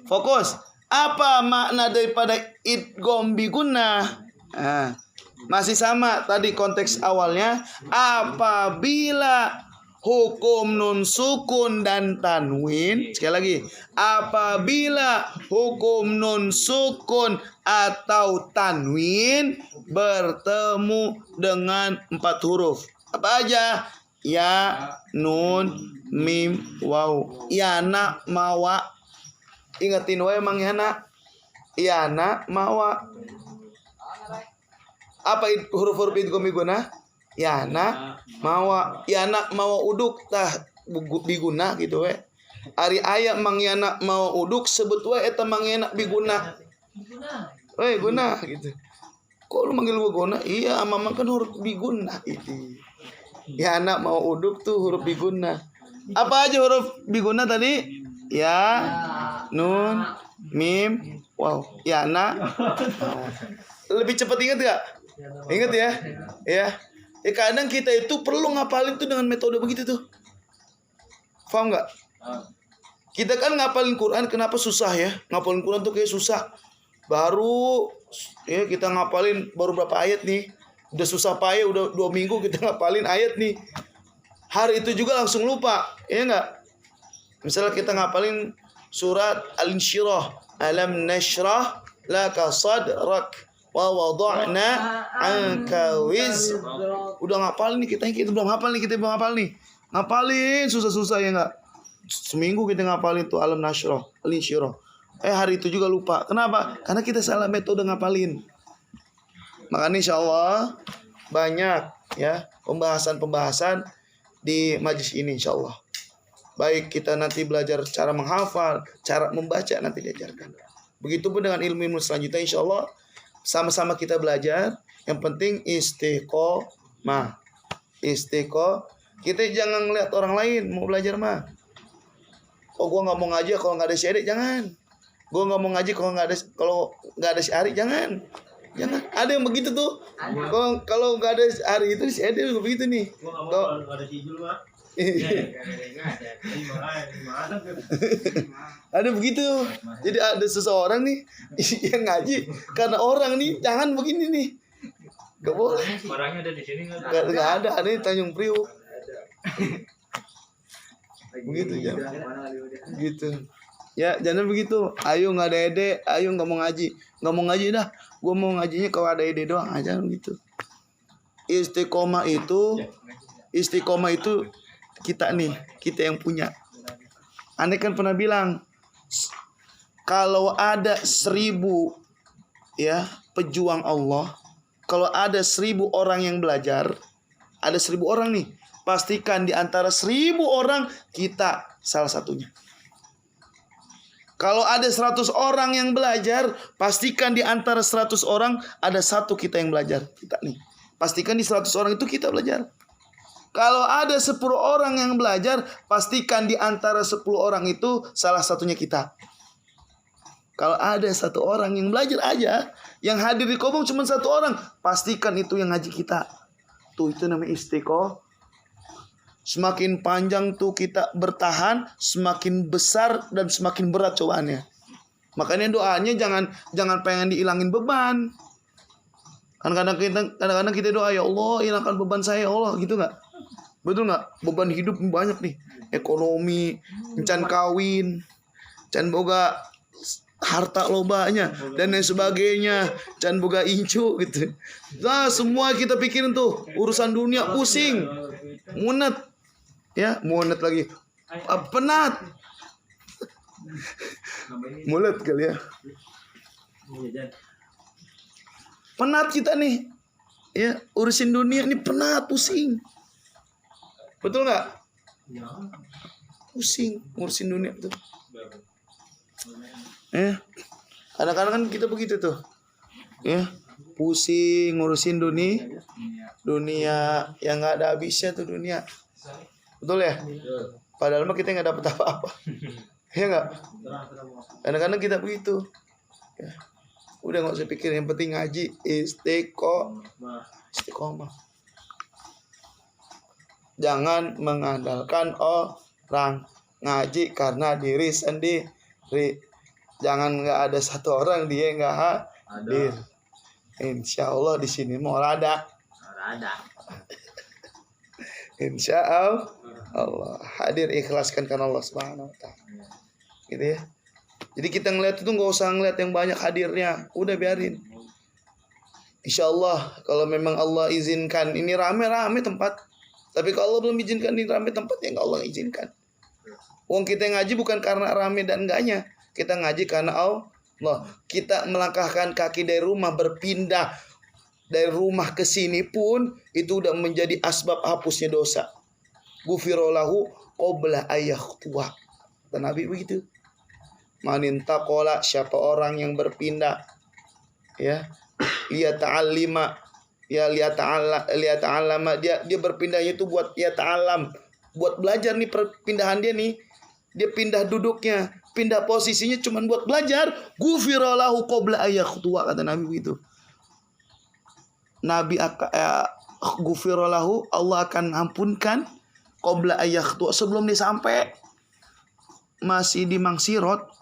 Fokus. Apa makna daripada idgham biguna? Nah, masih sama tadi konteks awalnya. Apabila hukum nun sukun dan tanwin, sekali lagi, apabila hukum nun sukun atau tanwin bertemu dengan 4 huruf. Apa aja? Ya, nun, mim, waw. Yana, mawa. Ingetin wae emang yana. Yana, mawa. Apa huruf-huruf idgham biguna? Yana, mawa. Yana, mawa uduk tah biguna gitu we. Ari aya mang yana mawa uduk sebut we eta mang yana biguna. We guna gitu. Kok lu manggil gua guna? Iya, mamang kan huruf biguna itu. Yana mawa uduk tuh huruf biguna. Apa aja huruf biguna tadi? Ya, nun, mim, waw. Yana. Lebih cepat ingat gak? Ingat ya? Ya. Ya kadang kita itu perlu ngapalin tuh dengan metode begitu tuh. Paham gak? Kita kan ngapalin Quran kenapa susah ya? Ngapalin Quran tuh kayak susah. Baru ya kita ngapalin baru berapa ayat nih. Udah susah payah udah 2 minggu kita ngapalin ayat nih. Hari itu juga langsung lupa. Ya enggak? Misalnya kita ngapalin surat Al-Insyirah. Alam nashrah laka sadrak. Wa wada'na anka wiz. Udah ngapal nih kita belum hafal nih, ngapalin susah-susah ya enggak. Seminggu kita ngapalin tuh alam nasyrah, al-insyirah. Hari itu juga lupa. Kenapa? Karena kita salah metode ngapalin. Makanya insyaallah banyak ya pembahasan di majlis ini insyaallah. Baik kita nanti belajar cara menghafal, cara membaca nanti diajarkan. Begitupun dengan ilmu-ilmu selanjutnya insyaallah. Sama-sama kita belajar. Yang penting istiqomah. Kita jangan ngeliat orang lain mau belajar mah. Oh gua nggak mau ngaji kalau nggak ada si Ade, jangan. Gua nggak mau ngaji kalau nggak ada si Ari, jangan. Ada yang begitu tuh. Kalau nggak ada si Ari itu si Ade begitu nih. Gua nggak mau kalau nggak ada si Jul mah. Ada begitu. Jadi ada seseorang nih yang ngaji karena orang nih jangan begini nih. Gak boleh. Barangnya ada di sini nggak? Gak ada di Tanjung Priuk. Begitu ya. Gitu. Ya jangan begitu. Ayo nggak ada Ede, ayo nggak mau ngaji. Nggak mau ngaji dah. Gue mau ngajinya kalau ada Ede doang aja gitu. Istiqomah itu kita yang punya. Aneh kan pernah bilang kalau ada 1000 ya pejuang Allah, kalau ada 1000 orang yang belajar, ada 1000 orang nih, pastikan di antara 1000 orang kita salah satunya. Kalau ada 100 orang yang belajar, pastikan di antara 100 orang ada satu kita yang belajar. Kita nih, pastikan di 100 orang itu kita belajar. Kalau ada 10 orang yang belajar, pastikan di antara 10 orang itu salah satunya kita. Kalau ada 1 orang yang belajar aja, yang hadir di kobong cuma 1 orang, pastikan itu yang ngaji kita. Tuh itu namanya istiqomah. Semakin panjang tuh kita bertahan, semakin besar dan semakin berat cobaannya. Makanya doanya jangan pengen dihilangin beban. Kadang-kadang kita doa, ya Allah hilangkan beban saya ya Allah, gitu nggak? Betul nggak? Beban hidup banyak nih. Ekonomi, encan kawin, encan boga harta lobanya dan lain sebagainya, can boga incu gitu. Nah, semua kita pikirin tuh urusan dunia, pusing, munet, ya munet lagi, penat, mulet kali ya, penat kita nih, ya urusin dunia ini penat, pusing, betul nggak? Pusing ngurusin dunia tuh. Kadang-kadang kan kita begitu tuh, ya pusing ngurusin dunia yang nggak ada habisnya tuh dunia, betul ya? Padahal mah kita nggak dapat apa-apa, ya nggak? Kadang-kadang kita begitu, ya. Udah nggak usah pikir, yang penting ngaji, istiqomah. Jangan mengandalkan orang, ngaji karena diri sendiri. Jangan nggak ada satu orang dia nggak hadir. Insya Allah di sini mau ada. Insya Allah hadir, ikhlaskan karena Allah Subhanahu Wa Taala. Gitu ya. Jadi kita ngeliat itu nggak usah ngeliat yang banyak hadirnya, udah biarin. Insya Allah kalau memang Allah izinkan ini rame-rame tempat. Tapi kalau Allah belum izinkan ini rame tempat, ya nggak Allah izinkan. Uang kita ngaji bukan karena rame dan enggaknya. Kita ngaji karena Allah. Kita melangkahkan kaki dari rumah, berpindah dari rumah ke sini pun itu udah menjadi asbab hapusnya dosa. Gufirolahu qabla ayakhtuwa. Dan Nabi begitu. Manintaqala, siapa orang yang berpindah, ya, lihat ta'allima, ya lihat ta'allama, dia berpindahnya itu buat ya ta'allam, buat belajar nih, perpindahan dia nih. Dia pindah duduknya, pindah posisinya cuma buat belajar. Gufirolahu qabla ayakhtuwa, kata Nabi begitu. Gufirolahu, Allah akan ampunkan qabla ayakhtuwa, sebelum dia sampai. Masih di Mangsirot,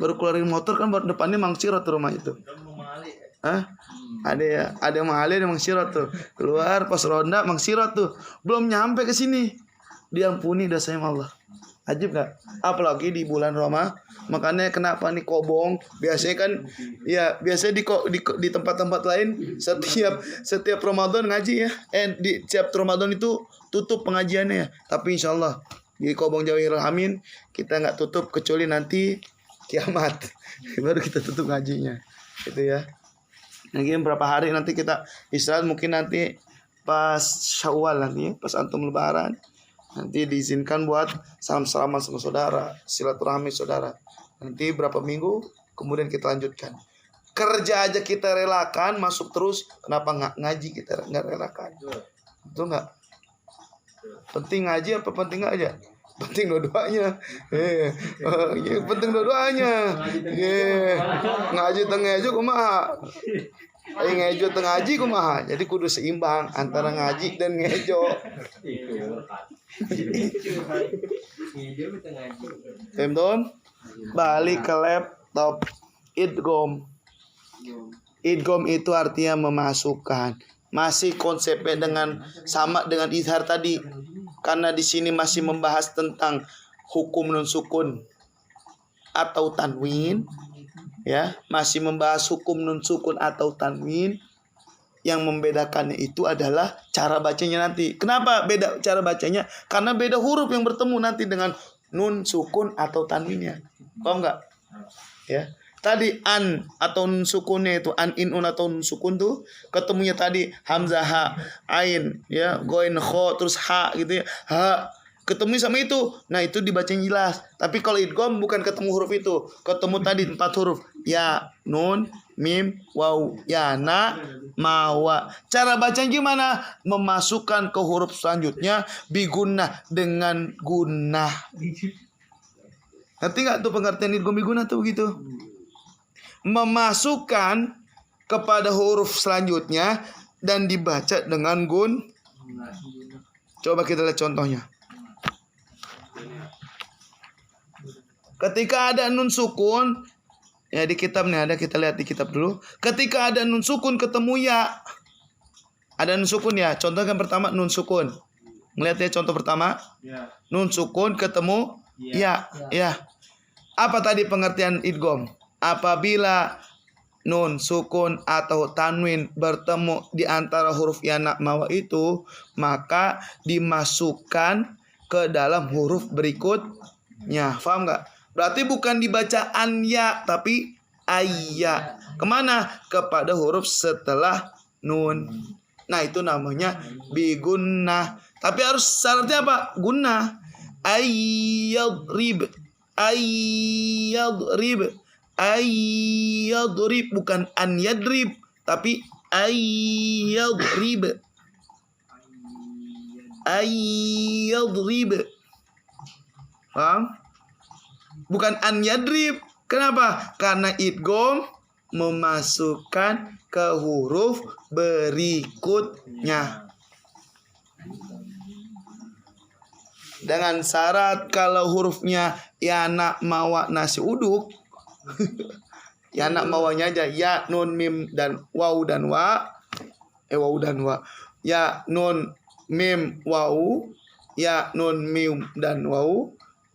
baru keluarin motor kan, baru depannya Mangsirot rumah itu. Ada Mahali, ada Mangsirot tuh. Keluar pas ronda Mangsirot tuh, belum nyampe ke sini diampuni dosanya Allah. Ajib gak? Apalagi di bulan Ramadan. Makanya kenapa nih kobong? Biasanya kan, ya biasanya di tempat-tempat lain setiap Ramadan ngaji ya. Di setiap Ramadan itu tutup pengajiannya ya. Tapi insya Allah di Kobong Jawahirul Amin kita nggak tutup kecuali nanti kiamat. Baru kita tutup ngajinya. Gitu ya. Mungkin berapa hari nanti kita istirahat, mungkin nanti pas Syawal nanti ya, pas antum lebaran. Nanti diizinkan buat salam-salaman sama saudara, silaturahmi saudara. Nanti berapa minggu, kemudian kita lanjutkan. Kerja aja kita relakan, masuk terus. Kenapa nggak ngaji kita nggak relakan? Betul nggak? Penting ngaji apa penting nggak aja? Penting dua-duanya. Penting dua-duanya. Ngaji tengah aja kumaha. Ngejo tengah ngaji kumaha. Jadi kudu seimbang antara ngaji dan ngejo. Teman-teman, balik ke laptop. Idgham itu artinya memasukkan. Masih konsepnya sama dengan izhar tadi. Karena di sini masih membahas tentang hukum nun sukun atau tanwin. Ya, masih membahas hukum nun sukun atau tanwin. Yang membedakannya itu adalah cara bacanya nanti. Kenapa beda cara bacanya? Karena beda huruf yang bertemu nanti dengan nun sukun atau tanwinnya. Paham nggak? Ya. Tadi an atau nun sukunnya itu an in un atau nun sukun tuh ketemunya tadi hamzah ha, ain, ya, goin kho terus ha gitu ya. Ha ketemu sama itu. Nah, itu dibacanya jelas. Tapi kalau idgham bukan ketemu huruf itu. Ketemu tadi 4 huruf. Ya, nun, mim, waw, ya, na, ma, wa. Cara bacanya gimana? Memasukkan ke huruf selanjutnya bigunnah, dengan gunnah. Ngerti nggak tuh pengertian idgham bigunnah tuh begitu? Memasukkan kepada huruf selanjutnya dan dibaca dengan gun. Coba kita lihat contohnya. Ketika ada nun sukun, ya di kitab nih ada, kita lihat di kitab dulu. Ketika ada nun sukun ketemu ya. Ada nun sukun ya. Contoh yang pertama nun sukun. Ngeliat ya contoh pertama. Nun sukun ketemu ya. Ya. Apa tadi pengertian idgham? Apabila nun sukun atau tanwin bertemu di antara huruf ya na mawa itu, maka dimasukkan ke dalam huruf berikutnya. Paham nggak? Berarti bukan dibaca anya tapi ayya. Kemana? Kepada huruf setelah nun. Nah itu namanya bigunnah. Tapi harus syaratnya apa? Gunnah. Ayyadrib. Ayyadrib. Ayyadrib. Bukan an yadrib, tapi ayyadrib. Ayyadrib. Paham? Bukan an yadrib. Kenapa? Karena idgham memasukkan ke huruf berikutnya. Dengan syarat kalau hurufnya ya na mawa nasi uduk. Ya na mawanya aja ya nun mim dan waw dan wa. Waw dan wa. Ya nun mim waw. Ya nun mim dan waw.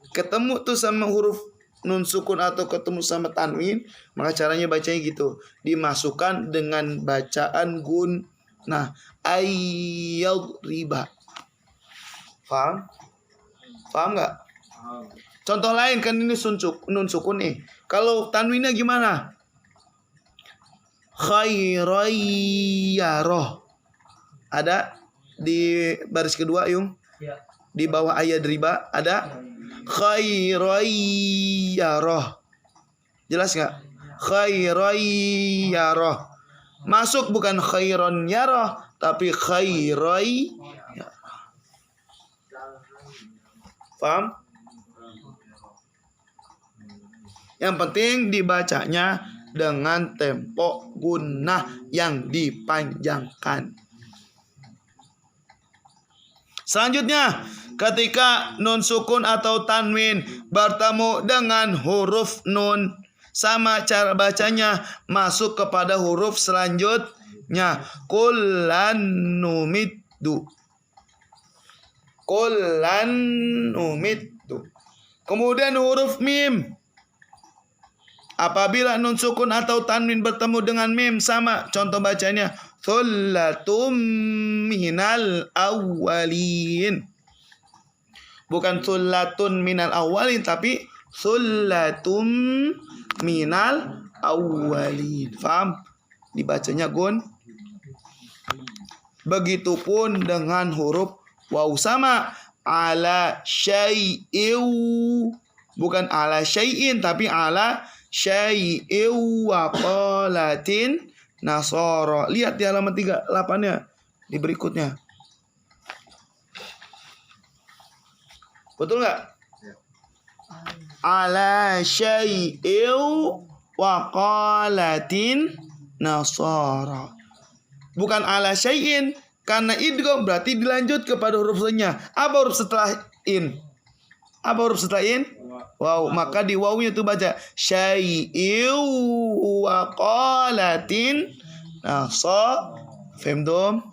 Ketemu tuh sama huruf nun sukun atau ketemu sama tanwin, maka caranya bacanya gitu. Dimasukkan dengan bacaan gun. Nah, ayyadriba. Paham? Paham nggak? Contoh lain kan ini nun sukun nih. Kalau tanwinnya gimana? Khairayyarah. Ada di baris kedua, Yung. Ya. Di bawah ayyadriba ada khairayyarah. Jelas nggak? Khairayyarah. Masuk bukan khairon yarah, tapi khairayyarah. Paham? Yang penting dibacanya dengan tempo gunnah yang dipanjangkan. Selanjutnya, ketika nun sukun atau tanwin bertemu dengan huruf nun, sama cara bacanya, masuk kepada huruf selanjutnya. Kullan numiddu. Kullan numiddu. Kemudian huruf mim. Apabila nun sukun atau tanwin bertemu dengan mim, sama contoh bacanya. Thullatum minal awwalin. Bukan thullatun minal awwalin, tapi thullatum minal awwalin. Faham? Dibacanya gun. Begitupun dengan huruf waw, sama. Ala syai'in. Bukan ala syai'in, tapi ala syai'in wa qalatin nasara. Lihat di halaman 38-nya, di berikutnya. Betul nggak? Ala syai'in wa qalatin nasara. Bukan ala syai'in, karena idgham berarti dilanjut kepada huruf setelahnya. Apa huruf setelah in? Apa huruf setelah in? Wow, maka di wawnya itu baca syai'in wa qalatin nasara. Femdom.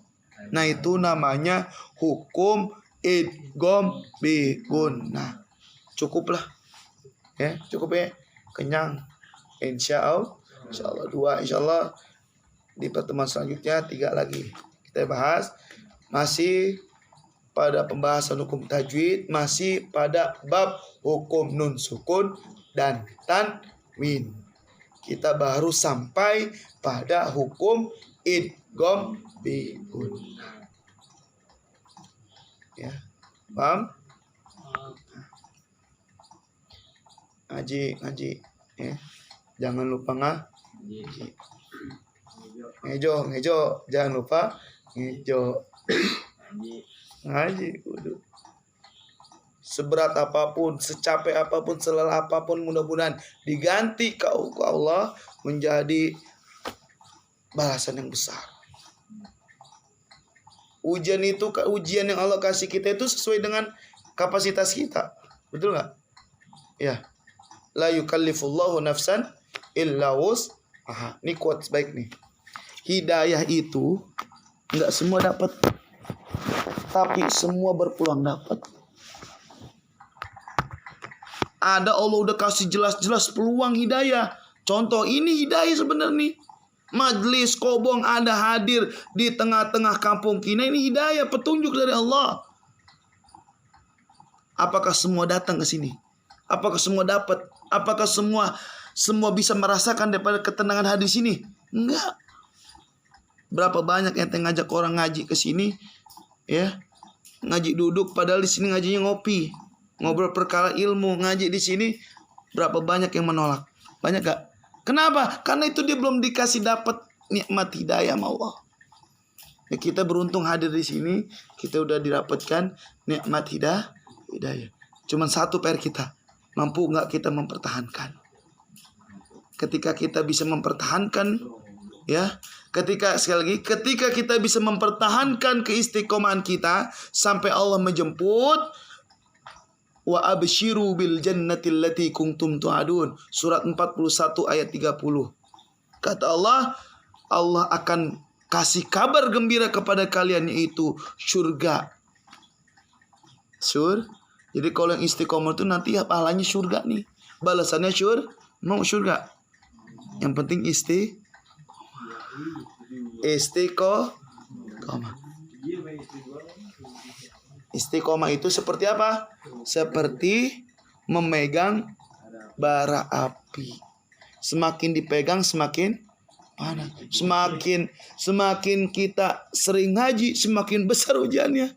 Nah itu namanya hukum idgham bi gunnah. Cukuplah. Ya, cukup ya. Kenyang. Insyaallah. Insyaallah 2, insyaallah di pertemuan selanjutnya 3 lagi. Kita bahas masih pada pembahasan hukum tajwid, masih pada bab hukum nun sukun dan tanwin. Kita baru sampai pada hukum idgham bi gunnah. Ya, paham? Ngaji ya. Jangan lupa ngaji. Ngejo, jangan lupa ngejo. Ngaji kudu. Seberat apapun, secapek apapun, selelah apapun, mudah-mudahan diganti ke Allah menjadi balasan yang besar. Ujian itu, ujian yang Allah kasih kita itu sesuai dengan kapasitas kita. Betul nggak? Ya. La yukallifullahu nafsan illa wus'aha. Ini quotes baik nih. Hidayah itu nggak semua dapat, tapi semua berpeluang dapat. Ada Allah udah kasih jelas-jelas peluang hidayah. Contoh ini hidayah sebenarnya nih. Majlis kobong ada hadir di tengah-tengah kampung kita, ini hidayah, petunjuk dari Allah. Apakah semua datang ke sini? Apakah semua dapat? Apakah semua bisa merasakan daripada ketenangan hadis ini? Enggak. Berapa banyak yang ngajak orang ngaji ke sini, ya, ngaji duduk, padahal di sini ngajinya ngopi, ngobrol perkara ilmu. Ngaji di sini berapa banyak yang menolak? Banyak gak? Kenapa? Karena itu dia belum dikasih dapat nikmat hidayah sama Allah. Ya, kita beruntung hadir di sini, kita udah didapatkan nikmat hidayah. Cuman satu PR kita, mampu nggak kita mempertahankan? Ketika kita bisa mempertahankan, ya, sekali lagi, ketika kita bisa mempertahankan keistiqomahan kita sampai Allah menjemput, wa abshiru bil jannati allati kuntum tu'adun. Surat 41 ayat 30. Kata Allah, Allah akan kasih kabar gembira kepada kalian, yaitu surga. Jadi kalau yang istiqomah itu nanti pahalanya surga nih. Balasannya mau surga. Yang penting istiqomah. Istiqomah itu seperti apa? Seperti memegang bara api. Semakin dipegang semakin panas. Semakin kita sering ngaji, semakin besar hujannya.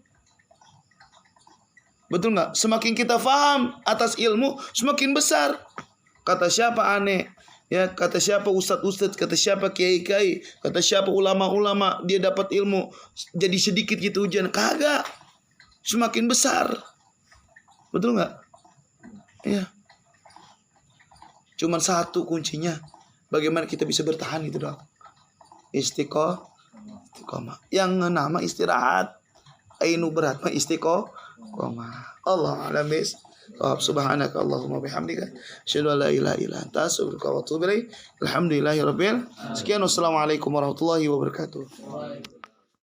Betul nggak? Semakin kita faham atas ilmu, semakin besar. Kata siapa aneh? Ya, kata siapa ustadz, kata siapa kiai-kiai, kata siapa ulama-ulama, dia dapat ilmu jadi sedikit gitu hujan. Kagak. Semakin besar. Betul nggak? Iya. Cuman satu kuncinya, bagaimana kita bisa bertahan itu doang. Istiqomah. Yang nama istirahat, ainu berat mah istiqomah. Allah alamis. Subhanaka Allahumma bihamdika asyhadu an la ilaha illa anta astaghfiruka wa atubu ilaik. Alhamdulillahirabbil alamin. Sekian, wassalamualaikum warahmatullahi wabarakatuh.